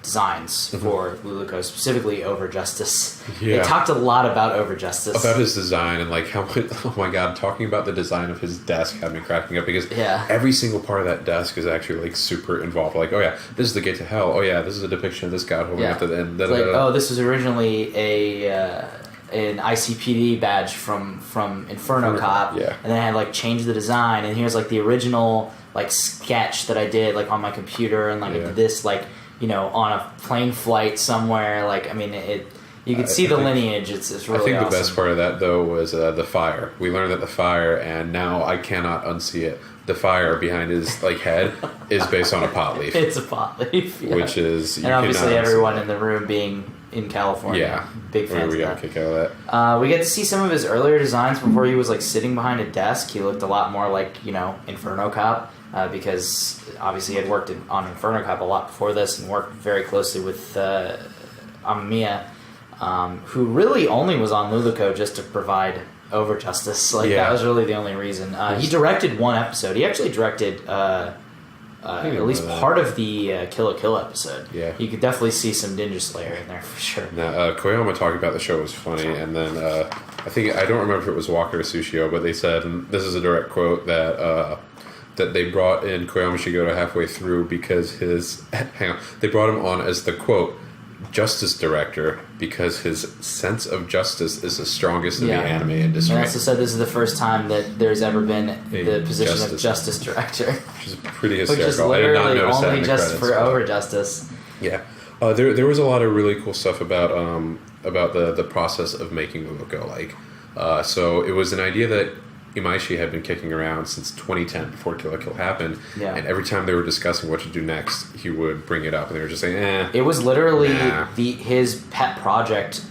designs for Luluko, specifically Over Justice. Yeah. They talked a lot about Over Justice. About his design and like how much, oh my god, talking about the design of his desk had me cracking up because every single part of that desk is actually like super involved. Like, oh yeah, this is the gate to hell. Oh yeah, this is a depiction of this god holding up to the end. Oh, this was originally an ICPD badge from Inferno Cop, and then I had like changed the design, and here's like the original like sketch that I did like on my computer, and like I did this like on a plane flight somewhere. Like I mean you could see the lineage. It's really. I think awesome. The best part of that though was the fire. We learned that the fire, and now I cannot unsee it. The fire behind his like head is based on a pot leaf. It's a pot leaf, which is and obviously everyone in the room being in California. Yeah, big fans. We got a kick out of that. We get to see some of his earlier designs before he was like sitting behind a desk. He looked a lot more like Inferno Cop because obviously he had worked on Inferno Cop a lot before this and worked very closely with Amamiya, who really only was on Luluco just to provide over justice. That was really the only reason. He directed one episode. He actually directed at least part of the Kill la Kill episode. Yeah. You could definitely see some Ninja Slayer in there for sure. Now, Koyama talking about the show was funny, and then I don't remember if it was Walker or Sushio, but they said, and this is a direct quote, that they brought in Koyama Shigeru halfway through because they brought him on as the, quote, justice director because his sense of justice is the strongest in the anime industry. And also said this is the first time that there's ever been the position of justice director. Which is pretty hysterical. Which is literally I did not notice only that in the just credits, for over justice. Yeah. There was a lot of really cool stuff about the process of making Luluco. So it was an idea that Imaishi had been kicking around since 2010 before Kill la Kill happened, and every time they were discussing what to do next, he would bring it up, and they were just saying, It was literally his pet project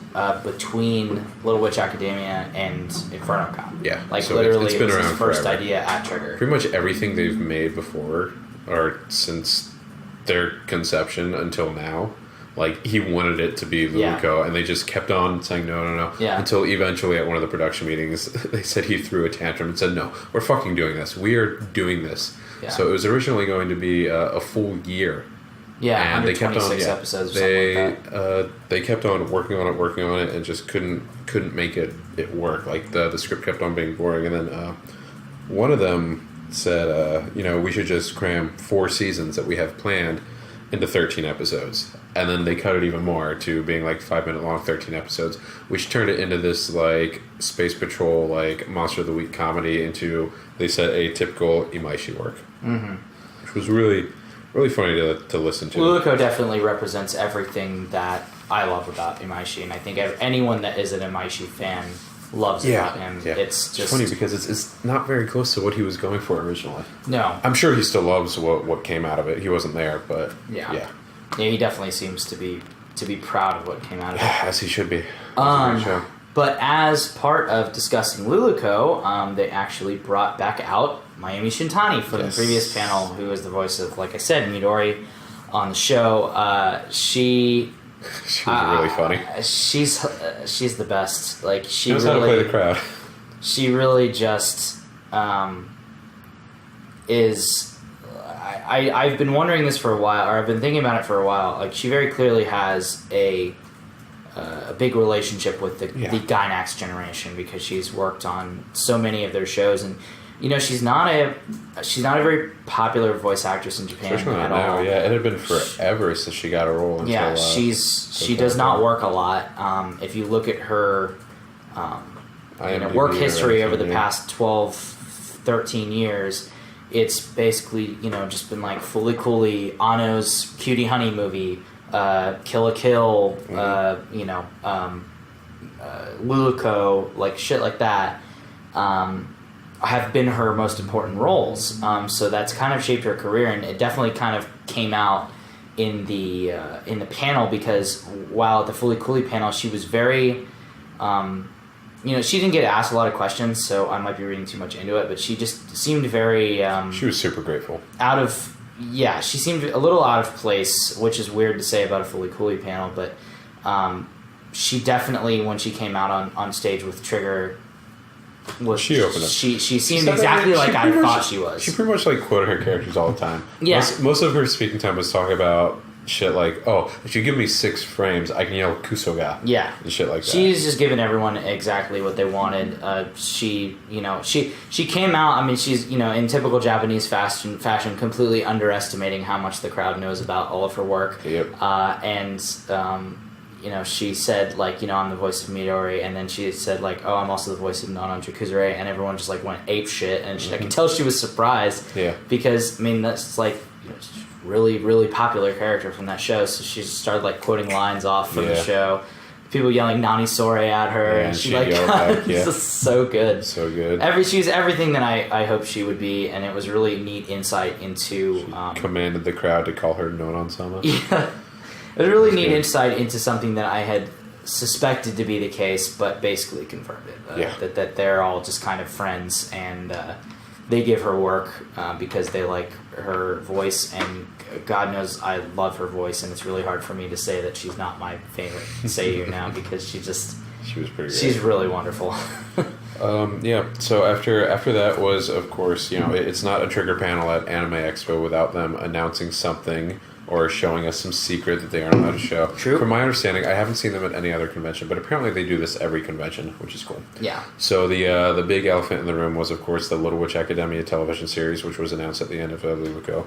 between Little Witch Academia and Inferno Cop. Yeah, so literally it's been it was his first idea at Trigger. Pretty much everything they've made before, or since their conception until now, he wanted it to be Luluco, and they just kept on saying no, until eventually at one of the production meetings, they said he threw a tantrum and said, no, we're fucking doing this. We are doing this. Yeah. So it was originally going to be a full year. Yeah, and they kept on, episodes or something like that. They kept on working on it, and just couldn't make it work. The script kept on being boring, and then one of them said, we should just cram 4 seasons that we have planned into 13 episodes, and then they cut it even more to being 5-minute long 13 episodes, which turned it into this Space Patrol Monster of the Week comedy into, they said, a typical Imaishi work, which was really really funny to listen to. Luluco definitely represents everything that I love about Imaishi, and I think anyone that is an Imaishi fan loves about him. Yeah. It's just funny because it's not very close to what he was going for originally. No, I'm sure he still loves what came out of it. He wasn't there, but yeah, he definitely seems to be proud of what came out of it. As he should be. But as part of discussing Luluco, they actually brought back out Mayumi Shintani from the previous panel, who was the voice of, like I said, Midori on the show. She was really funny. She's the best. She knows how to play the crowd. She really just is. I've been wondering this for a while, or I've been thinking about it for a while. She very clearly has a big relationship with the Gainax generation because she's worked on so many of their shows, and she's not a very popular voice actress in Japan at all. Yeah, it had been forever since she got a role. Until, she does not work a lot. If you look at her work history over the past 12, 13 years, it's basically just been Fully Cooley, Ano's Cutie Honey movie, Kill la Kill, Luluco, shit like that. Have been her most important roles. So that's kind of shaped her career, and it definitely kind of came out in the panel, because while at the Fully Cooley panel, she was very, she didn't get asked a lot of questions, so I might be reading too much into it, but she just seemed very... she was super grateful. She seemed a little out of place, which is weird to say about a Fully Cooley panel, but she definitely, when she came out on stage with Trigger... She opened up. She seemed exactly like I thought she was. She pretty much quoted her characters all the time. Yeah. Most of her speaking time was talking about shit if you give me 6 frames, I can yell Kusoga. Yeah. And shit like that. She's just giving everyone exactly what they wanted. She came out, she's, in typical Japanese fashion, completely underestimating how much the crowd knows about all of her work. Yep. She said, I'm the voice of Midori, and then she said, I'm also the voice of Nanon Chikuzure, and everyone just, went ape shit, and I could tell she was surprised. Yeah. Because, that's, really, really popular character from that show, so she just started, quoting lines off from the show. People yelling Nani Sore at her, and she yelled back, this is so good. So good. She's everything that I hoped she would be, and it was really neat insight into... She commanded the crowd to call her Nonon-sama. Yeah. was a really neat insight into something that I had suspected to be the case, but basically confirmed it. That they're all just kind of friends, and they give her work because they like her voice, and God knows I love her voice, and it's really hard for me to say that she's not my favorite Seiyu now because she was pretty great. She's really wonderful. So after that was, of course, it's not a Trigger panel at Anime Expo without them announcing something or showing us some secret that they aren't allowed to show. True. From my understanding, I haven't seen them at any other convention, but apparently they do this every convention, which is cool. Yeah. So the big elephant in the room was, of course, the Little Witch Academia television series, which was announced at the end of Luluco.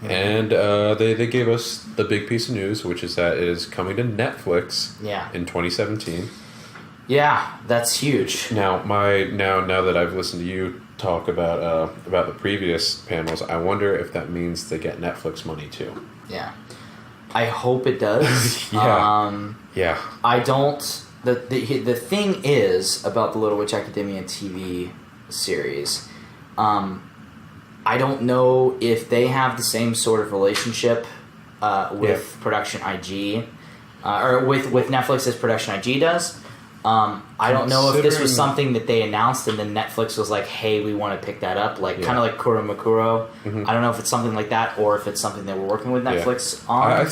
Mm-hmm. And they gave us the big piece of news, which is that it is coming to Netflix in 2017. Yeah, that's huge. Now that I've listened to you talk about the previous panels, I wonder if that means they get Netflix money too. Yeah, I hope it does. Yeah. I don't. The thing is about the Little Witch Academia TV series. I don't know if they have the same sort of relationship with Production IG, or with Netflix as Production IG does. I don't know if this was something that they announced and then Netflix was like, hey, we want to pick that up, kind of like Kuromakuro. Mm-hmm. I don't know if it's something like that or if it's something they were working with Netflix on. I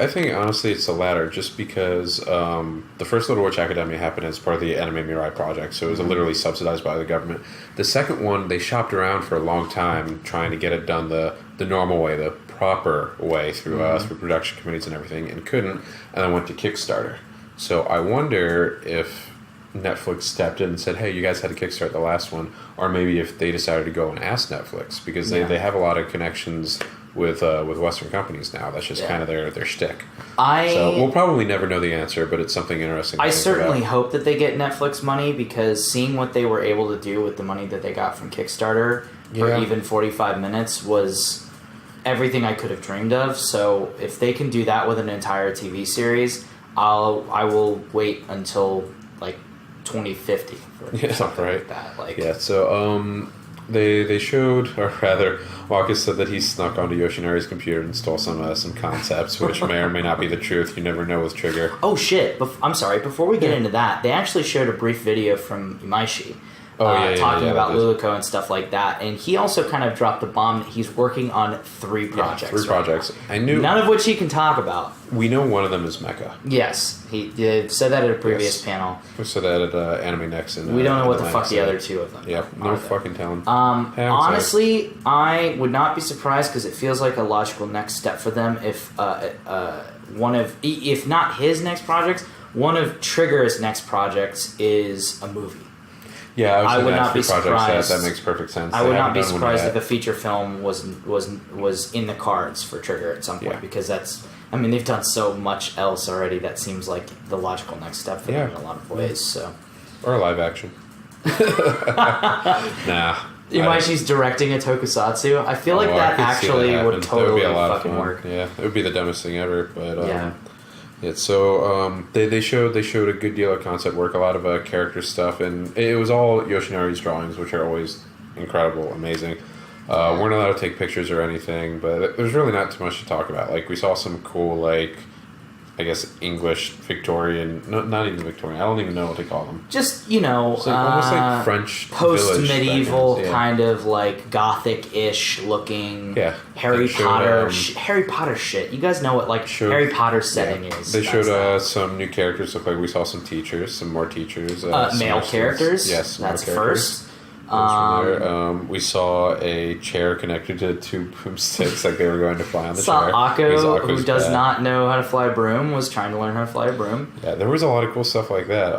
think honestly it's the latter, just because the first Little Witch Academia happened as part of the Anime Mirai project, so it was literally subsidized by the government. The second one, they shopped around for a long time trying to get it done the normal way, the proper way through production committees and everything, and couldn't, and then went to Kickstarter. So I wonder if Netflix stepped in and said, hey, you guys had to kickstart the last one, or maybe if they decided to go and ask Netflix, because they have a lot of connections with Western companies now. That's just kind of their shtick. So we'll probably never know the answer, but it's something interesting to think certainly about. hope that they get Netflix money, because seeing what they were able to do with the money that they got from Kickstarter for even 45 minutes was everything I could have dreamed of. So if they can do that with an entire TV series, I will wait until like 2050 for something like that. So they showed, or rather, Marcus said that he snuck onto Yoshinari's computer and stole some concepts, which may or may not be the truth. You never know with Trigger. Oh shit! I'm sorry. Before we get into that, they actually showed a brief video from Imaishi. Talking about Luluco and stuff like that, and he also kind of dropped the bomb that he's working on 3 projects. 3 projects. I knew none of which he can talk about. We know one of them is Mecha. Yes, he said that at a previous panel. We said that at Anime Next. We don't know what the fuck the other 2 of them. Yeah, no fucking telling. Honestly, I would not be surprised, because it feels like a logical next step for them if one of, if not his next projects, one of Trigger's next projects is a movie. Yeah, I would not be surprised. That makes perfect sense. I would not be surprised if a feature film was in the cards for Trigger at some point, because they've done so much else already. That seems like the logical next step for them in a lot of ways. So, or live action. Nah. Imaishi's directing a tokusatsu. I feel like that actually would totally fucking work. Yeah, it would be the dumbest thing ever, but so they showed a good deal of concept work, a lot of character stuff, and it was all Yoshinari's drawings, which are always incredible, amazing. Weren't allowed to take pictures or anything, but there's really not too much to talk about. Like, we saw some cool, like, I guess English Victorian, not even Victorian, I don't even know what they call them. Just, almost like French post-medieval kind of like Gothic-ish looking Harry Potter shit. You guys know what Harry Potter setting is. They showed some new characters look like. We saw some more teachers. Male characters. Yes, that's first. We saw a chair connected to 2 broomsticks, like they were going to fly on the chair. Akko, who does not know how to fly a broom, was trying to learn how to fly a broom. Yeah, there was a lot of cool stuff like that.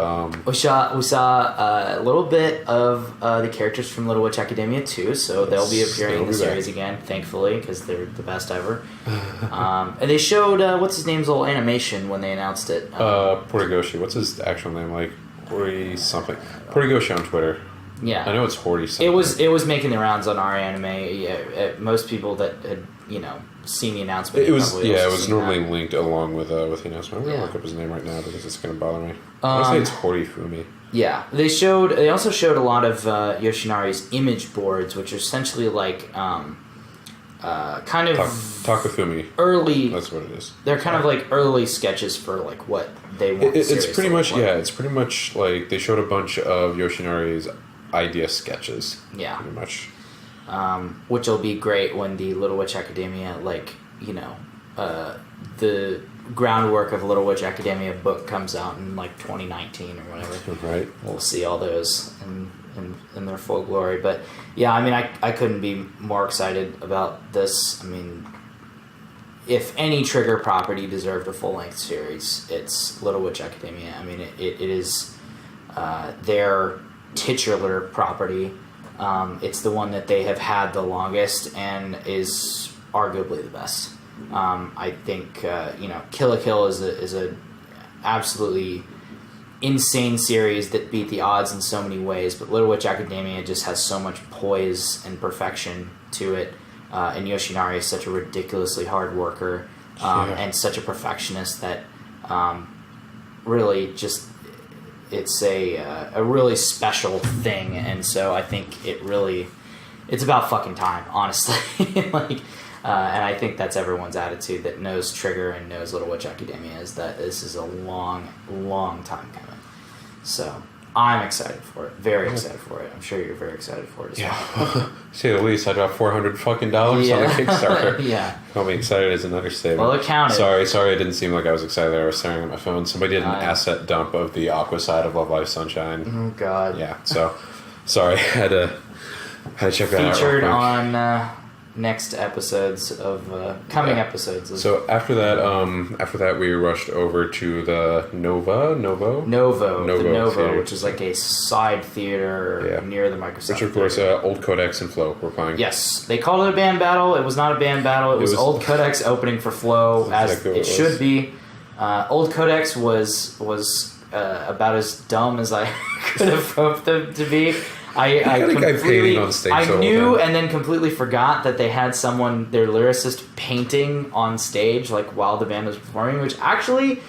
We saw a little bit of the characters from Little Witch Academia too, so they'll be appearing in the series again, thankfully, because they're the best ever. And they showed what's his name's little animation when they announced it. Porigoshi. What's his actual name? Like Hori something. Porigoshi on Twitter. Yeah, I know it's 40 something. It was making the rounds on our anime. Yeah, most people that had seen the announcement. It was normally linked along with the announcement. I'm gonna look up his name right now because it's gonna bother me. I want to say it's Horifumi. Yeah, they also showed a lot of Yoshinari's image boards, which are essentially like kind of Takafumi. Early. That's what it is. They're kind of like early sketches for like what they want. It's pretty much It's pretty much like they showed a bunch of Yoshinari's idea sketches. Yeah. Pretty much. Which will be great when the Little Witch Academia, the groundwork of Little Witch Academia book comes out in like 2019 or whatever. Right. We'll see all those in their full glory. But yeah, I mean, I couldn't be more excited about this. I mean, if any Trigger property deserved a full-length series, it's Little Witch Academia. I mean, it is their titular property. It's the one that they have had the longest and is arguably the best. I think Kill la Kill is a absolutely insane series that beat the odds in so many ways, but Little Witch Academia just has so much poise and perfection to it, and Yoshinari is such a ridiculously hard worker and such a perfectionist that really just it's a really special thing, and so I think it's about fucking time, honestly. And I think that's everyone's attitude that knows Trigger and knows Little Witch Academia, is that this is a long, long time coming. So I'm excited for it. Very excited for it. I'm sure you're very excited for it as well. Say the least. I dropped $400 fucking on the Kickstarter. Yeah. Call me excited is an understatement. Well, it counted. Sorry. It didn't seem like I was excited. I was staring at my phone. Somebody did an asset dump of the Aqua side of Love Live Sunshine. Oh God. Yeah. So sorry. I had to check that out. Featured on next episodes of coming episodes. So after that, we rushed over to the Novo, which is like a side theater near the Microsoft. Which of course, Old Codex and Flow were playing. Yes, they called it a band battle. It was not a band battle. It was Old Codex opening for Flow, as it should be. Old Codex was about as dumb as I could have hoped them to be. I knew and then completely forgot that they had their lyricist, painting on stage like while the band was performing, which actually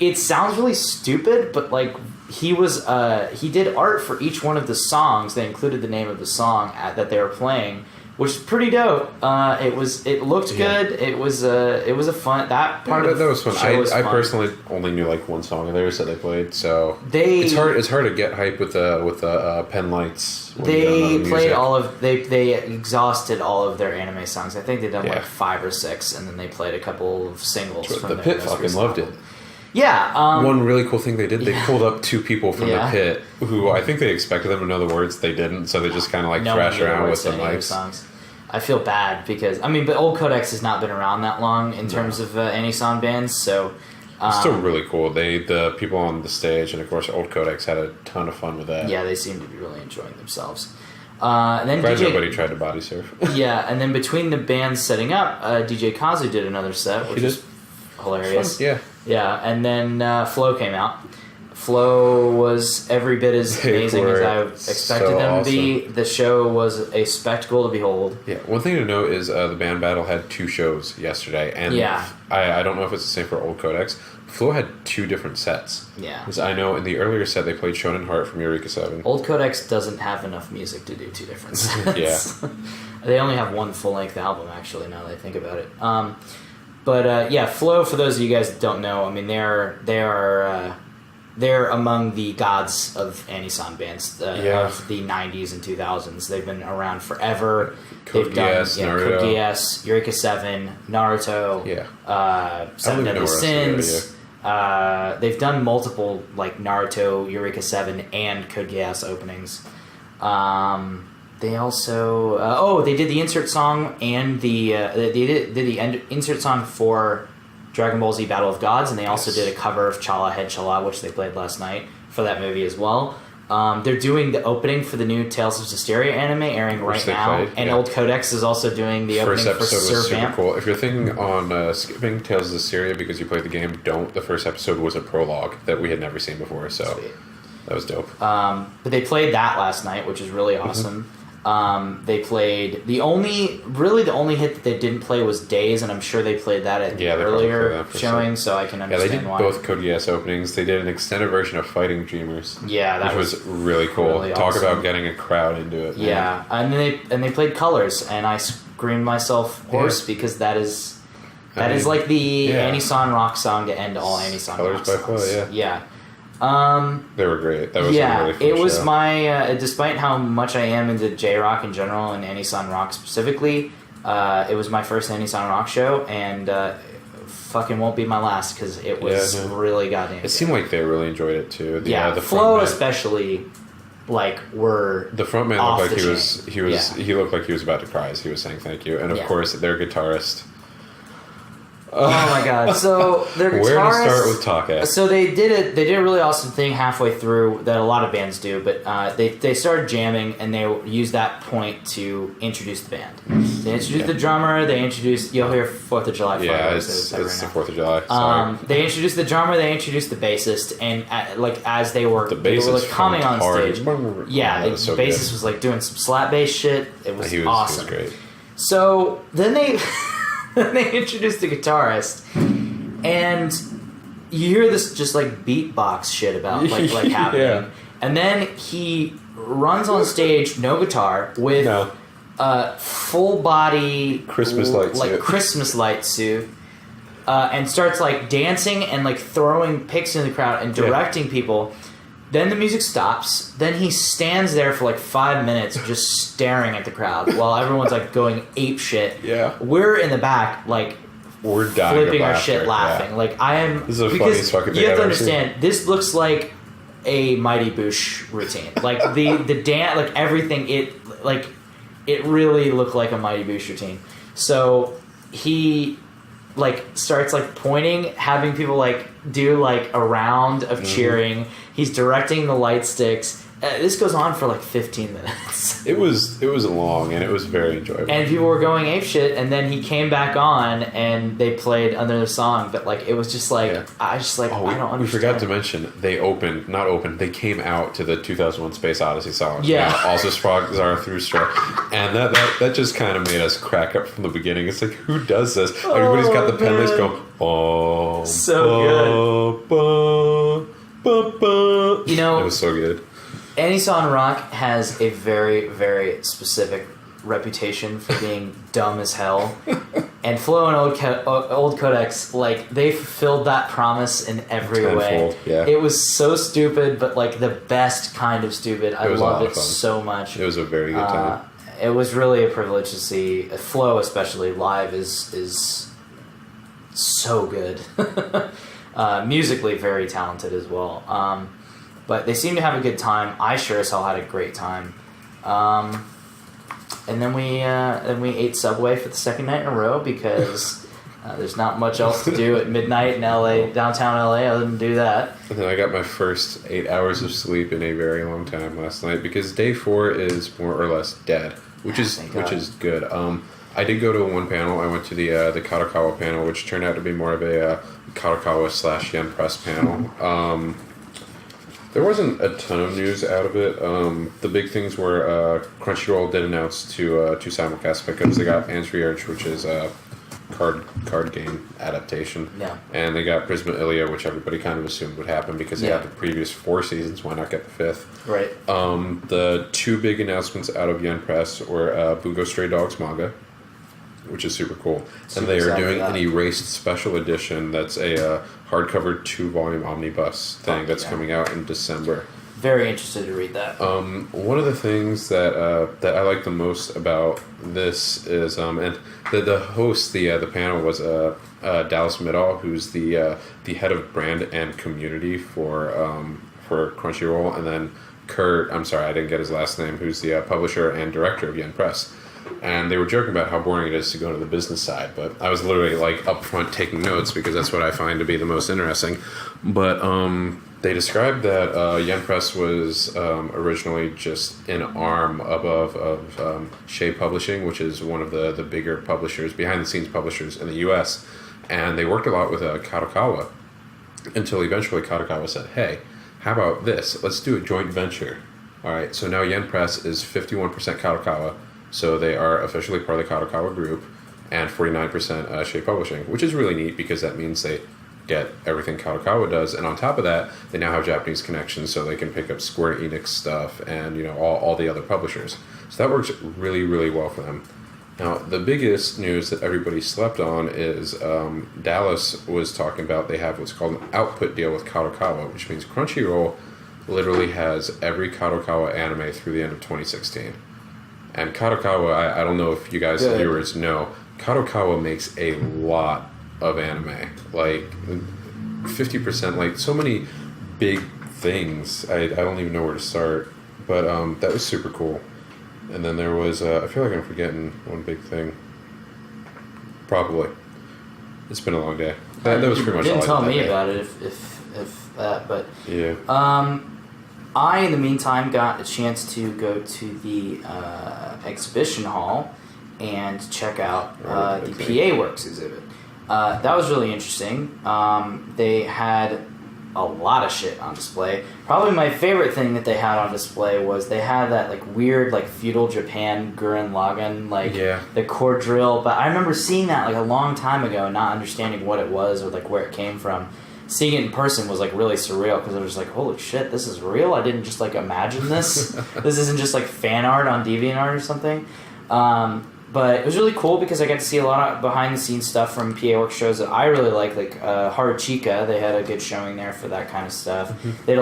it sounds really stupid, but like he did art for each one of the songs. They included the name of the song that they were playing, which is pretty dope. It looked good. It was a fun that was fun. I personally only knew like one song of theirs that they played, so it's hard to get hype with the pen lights. They played they exhausted all of their anime songs. I think they've done like 5 or 6, and then they played a couple of singles. The Pit fucking loved it. Yeah. One really cool thing they did, they pulled up 2 people from the Pit who I think they expected them to know the words. They didn't, so they just kind of like thrashed around with the mics. Songs. I feel bad because but Old Codex has not been around that long in terms of Anisan bands, so it's still really cool. The people on the stage, and of course Old Codex had a ton of fun with that. Yeah, they seem to be really enjoying themselves. And then nobody tried to body surf. Yeah, and then between the bands setting up, DJ Kazu did another set, which is hilarious. Fun. Yeah, and then Flow came out. Flow was every bit as amazing as I expected them to be. The show was a spectacle to behold. Yeah, one thing to note is the band battle had 2 shows yesterday, and I don't know if it's the same for Old Codex. Flow had 2 different sets. Yeah, because I know in the earlier set they played Shonen Heart from Eureka 7. Old Codex doesn't have enough music to do 2 different sets. They only have 1 full-length album, actually, now that I think about it. But Flow, for those of you guys that don't know, I mean, they're among the gods of Anisan bands of the 90s and 2000s. They've been around forever. Code Geass, Naruto. Code Geass, Eureka 7, Naruto, Seven Deadly Sins. They've done multiple like Naruto, Eureka 7, and Code Geass openings. They also they did the insert song and they did the insert song for Dragon Ball Z Battle of Gods, and they also did a cover of Chala Head Chala, which they played last night for that movie as well. They're doing the opening for the new Tales of Systeria anime airing right now, and Old Codex is also doing the opening for Sir was super Vamp. Cool. If you're thinking on skipping Tales of Systeria because you played the game, don't. The first episode was a prologue that we had never seen before, so Sweet. That was dope. But they played that last night, which is really awesome. They played the only hit that they didn't play was Days, and I'm sure they played that at the earlier showing, so I can understand why. Yeah, they did both Code Geass openings. They did an extended version of Fighting Dreamers. Yeah, which was really cool. Really Talk awesome. About getting a crowd into it. Yeah, man. And they played Colors, and I screamed myself hoarse because that is like the Anisan rock song to end all Anisan rock songs. Colors by Flo, yeah. They were great. That was a really fun it was show. my despite how much I am into J-rock in general and Anisan rock specifically, it was my first Anisan rock show, and fucking won't be my last because it was really goddamn. It seemed like they really enjoyed it too. The Flo especially, like, were the front man looked like he looked like he was about to cry as he was saying thank you, and of course their guitarist. Oh my god! So their guitarist. Where to start with Taka? So they did a really awesome thing halfway through that a lot of bands do, but they started jamming and they used that point to introduce the band. They introduced the drummer. They introduced. You'll hear 4th of July. Yeah, it's the 4th of July. They introduced the drummer. They introduced the bassist, and as they were coming on stage, the bassist was like doing some slap bass shit. It was awesome. He was great. So then they. They introduced the guitarist, and you hear this just like beatbox shit about like happening, and then he runs on stage, no guitar, with full body Christmas light suit, and starts like dancing and like throwing picks in the crowd and directing people. Then the music stops. Then he stands there for like 5 minutes just staring at the crowd while everyone's like going ape shit. Yeah. We're in the back like we're dying flipping our shit laughing. Yeah. Like I am. This is the funniest fucking thing you have to I've understand. Seen. This looks like a Mighty Boosh routine. Like the dance, like everything. It really looked like a Mighty Boosh routine. So he like starts like pointing, having people like do like a round of cheering. He's directing the light sticks. This goes on for like 15 minutes. It was long and it was very enjoyable. And people were going apeshit, and then he came back on and they played another song, but like it was just like I don't understand. We forgot to mention they came out to the 2001 Space Odyssey song. Yeah. Also Zara through Stroke. And that just kind of made us crack up from the beginning. It's like, who does this? Everybody's got the pen list going, oh, so good. You know, it was so good. Anisan Rock has a very, very specific reputation for being dumb as hell. And Flo and Old Codex, like, they fulfilled that promise in every way. Yeah. It was so stupid, but like the best kind of stupid. I loved it so much. It was a very good time. It was really a privilege to see Flo, especially live, is so good. Musically very talented as well. But they seem to have a good time. I sure as hell had a great time. And then we ate Subway for the second night in a row because there's not much else to do at midnight in LA, downtown LA, other than do that. And then I got my first 8 hours of sleep in a very long time last night because day 4 is more or less dead, which is good. I did go to one panel. I went to the Kadokawa panel, which turned out to be more of a Kadokawa / Yen Press panel. There wasn't a ton of news out of it. The big things were Crunchyroll did announce two simulcast pickups. They got Answer Urge, which is a card game adaptation. Yeah. And they got Prisma Ilia, which everybody kind of assumed would happen because they had the previous 4 seasons. Why not get the 5th? Right. The 2 big announcements out of Yen Press were Bungo Stray Dogs manga, which is super cool. And they are doing an erased special edition that's a hardcover 2-volume omnibus thing that's coming out in December. Very interested to read that. One of the things that I like the most about this is and the host, the panel was Dallas Middahl, who's the head of brand and community for Crunchyroll, and then Kurt, I'm sorry I didn't get his last name, who's the publisher and director of Yen Press. And they were joking about how boring it is to go to the business side, but I was literally like up front taking notes because that's what I find to be the most interesting. But they described that Yen Press was originally just an arm above of Shea Publishing, which is one of the bigger publishers, behind-the-scenes publishers in the U.S., and they worked a lot with Kadokawa until eventually Kadokawa said, hey, how about this? Let's do a joint venture. All right, so now Yen Press is 51% Kadokawa, so they are officially part of the Kadokawa group, and 49% Shea Publishing, which is really neat because that means they get everything Kadokawa does, and on top of that, they now have Japanese connections, so they can pick up Square Enix stuff and all the other publishers. So that works really, really well for them. Now, the biggest news that everybody slept on is Dallas was talking about they have what's called an output deal with Kadokawa, which means Crunchyroll literally has every Kadokawa anime through the end of 2016. And Kadokawa, I don't know if you guys, viewers, know, Kadokawa makes a lot of anime. Like, 50%, like, so many big things. I don't even know where to start. But that was super cool. And then there was, I feel like I'm forgetting one big thing. Probably. It's been a long day. That was pretty much all I did. Didn't tell me about it if that, but... Yeah. I, in the meantime, got a chance to go to the exhibition hall and check out the PA Works exhibit. That was really interesting. They had a lot of shit on display. Probably my favorite thing that they had on display was they had that like weird like feudal Japan Gurren Lagann the core drill. But I remember seeing that like a long time ago and not understanding what it was or like where it came from. Seeing it in person was like really surreal because I was like, holy shit, this is real. I didn't just like imagine this. This isn't just like fan art on DeviantArt or something. But it was really cool because I got to see a lot of behind-the-scenes stuff from PA Works shows that I really like Haruchika. They had a good showing there for that kind of stuff. Mm-hmm. They had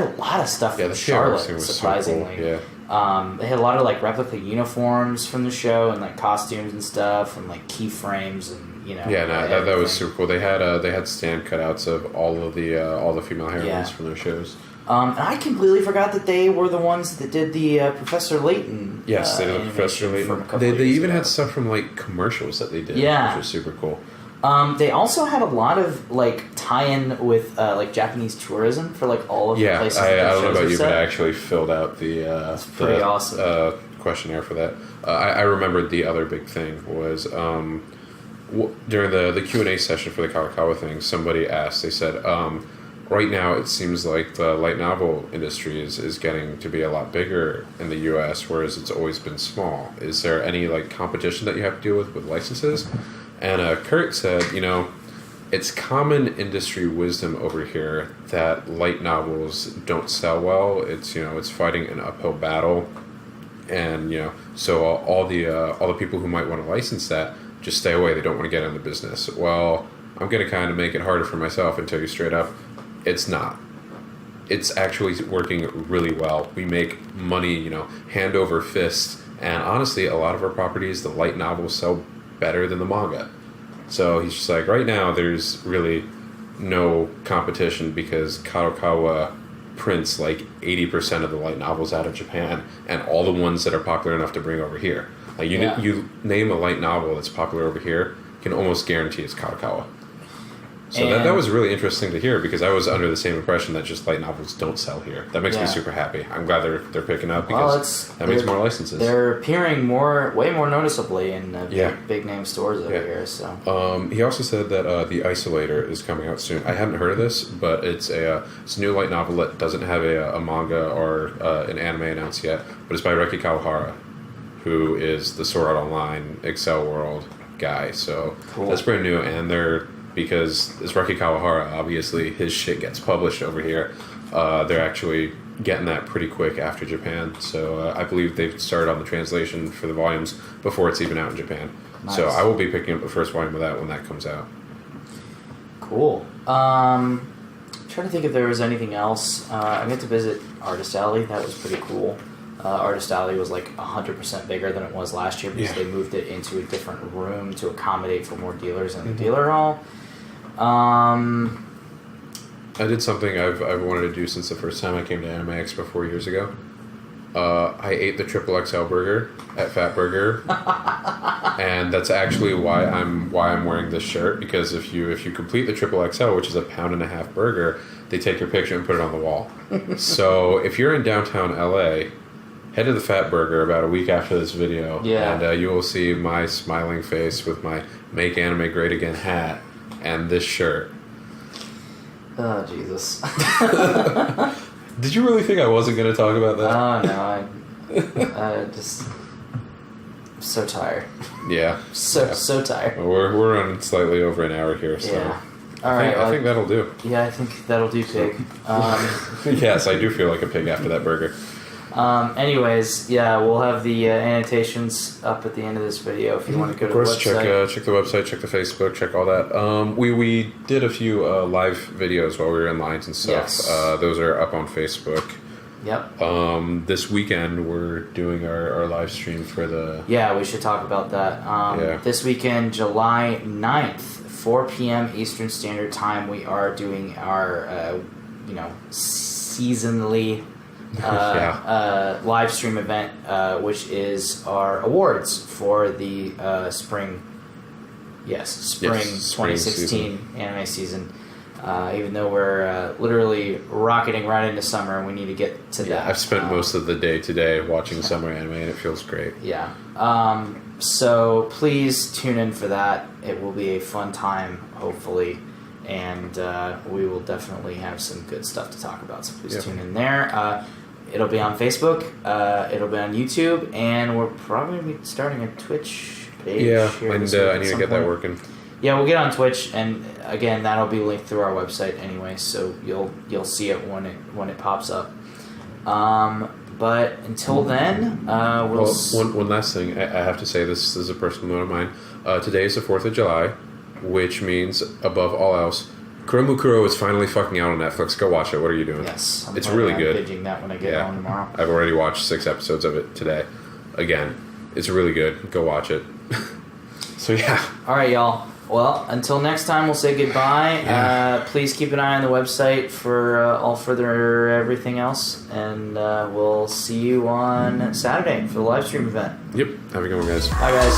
a lot of stuff from Charlotte, surprisingly. So cool. They had a lot of like replica uniforms from the show and like costumes and stuff and like keyframes and that was super cool. They had stand cutouts of all the female heroines from their shows. And I completely forgot that they were the ones that did the Professor Layton. Yes, they did the Professor Layton. They even had stuff from like commercials that they did, which was super cool. They also had a lot of like tie-in with like Japanese tourism for like all of the places. I don't know about you, but I actually filled out the pretty awesome questionnaire for that. I remembered the other big thing was during the Q&A session for the Kadokawa thing. Somebody asked. They said. Right now, it seems like the light novel industry is getting to be a lot bigger in the U.S., whereas it's always been small. Is there any like competition that you have to deal with licenses? And Kurt said, it's common industry wisdom over here that light novels don't sell well. It's fighting an uphill battle, and so all the people who might want to license that just stay away. They don't want to get in the business. Well, I'm going to kind of make it harder for myself and tell you straight up. It's not. It's actually working really well. We make money, hand over fist. And honestly, a lot of our properties, the light novels sell better than the manga. So he's just like, right now, there's really no competition because Kadokawa prints like 80% of the light novels out of Japan and all the ones that are popular enough to bring over here. Like you name a light novel that's popular over here, you can almost guarantee it's Kadokawa. So that was really interesting to hear because I was under the same impression that just light novels don't sell here. That makes me super happy. I'm glad they're picking up because that means more licenses. They're appearing way more noticeably in big name stores over here. So he also said that the Isolator is coming out soon. I hadn't heard of this, but it's a new light novel that doesn't have a manga or an anime announced yet, but it's by Reki Kawahara, who is the Sword Art Online Excel World guy. So that's brand new, and because it's Reki Kawahara, obviously his shit gets published over here. They're actually getting that pretty quick after Japan. So I believe they've started on the translation for the volumes before it's even out in Japan. Nice. So I will be picking up the first volume of that when that comes out. Cool. I'm trying to think if there was anything else. I got to visit Artist Alley. That was pretty cool. Artist Alley was like 100% bigger than it was last year because they moved it into a different room to accommodate for more dealers in the dealer hall. I did something I've wanted to do since the first time I came to Anime Expo 4 years ago. I ate the XXL burger at Fat Burger, and that's actually why I'm wearing this shirt. Because if you complete the XXL, which is a 1.5 pound burger, they take your picture and put it on the wall. So if you're in downtown LA, head to the Fat Burger about a week after this video, and you will see my smiling face with my "Make Anime Great Again" hat and this shirt. Oh, Jesus. Did you really think I wasn't going to talk about that? Oh, no. I just... I'm so tired. Yeah. So tired. Well, we're on slightly over an hour here, so... Yeah. All right. I think that'll do. Yeah, I think that'll do, pig. Yes, I do feel like a pig after that burger. Anyways, yeah, we'll have the annotations up at the end of this video if you want to go to the website. Check the website, check the Facebook, check all that. We did a few live videos while we were in lines and stuff. Yes. Those are up on Facebook. Yep. This weekend we're doing our live stream for the... Yeah, we should talk about that. This weekend, July 9th, 4 p.m. Eastern Standard Time, we are doing our, seasonally live stream event, which is our awards for the spring 2016 season. anime season. Even though we're literally rocketing right into summer, and we need to get to that. I've spent most of the day today watching summer anime, and it feels great. Yeah. So please tune in for that. It will be a fun time, hopefully, and we will definitely have some good stuff to talk about. So please tune in there. It'll be on Facebook. It'll be on YouTube, and we're probably going to be starting a Twitch page. Yeah, and I need to get that working. Yeah, we'll get on Twitch, and again, that'll be linked through our website anyway, so you'll see it when it pops up. But until then, one last thing I have to say. This is a personal note of mine. Today is the 4th of July, which means above all else, Kuromukuro is finally fucking out on Netflix. Go watch it. What are you doing? Yes, it's really good. Binging that when I get home tomorrow. I've already watched 6 episodes of it today. Again, it's really good. Go watch it. So yeah. All right, y'all. Well, until next time, we'll say goodbye. Please keep an eye on the website for all further everything else, and we'll see you on Saturday for the live stream event. Yep. Have a good one, guys. Bye, guys.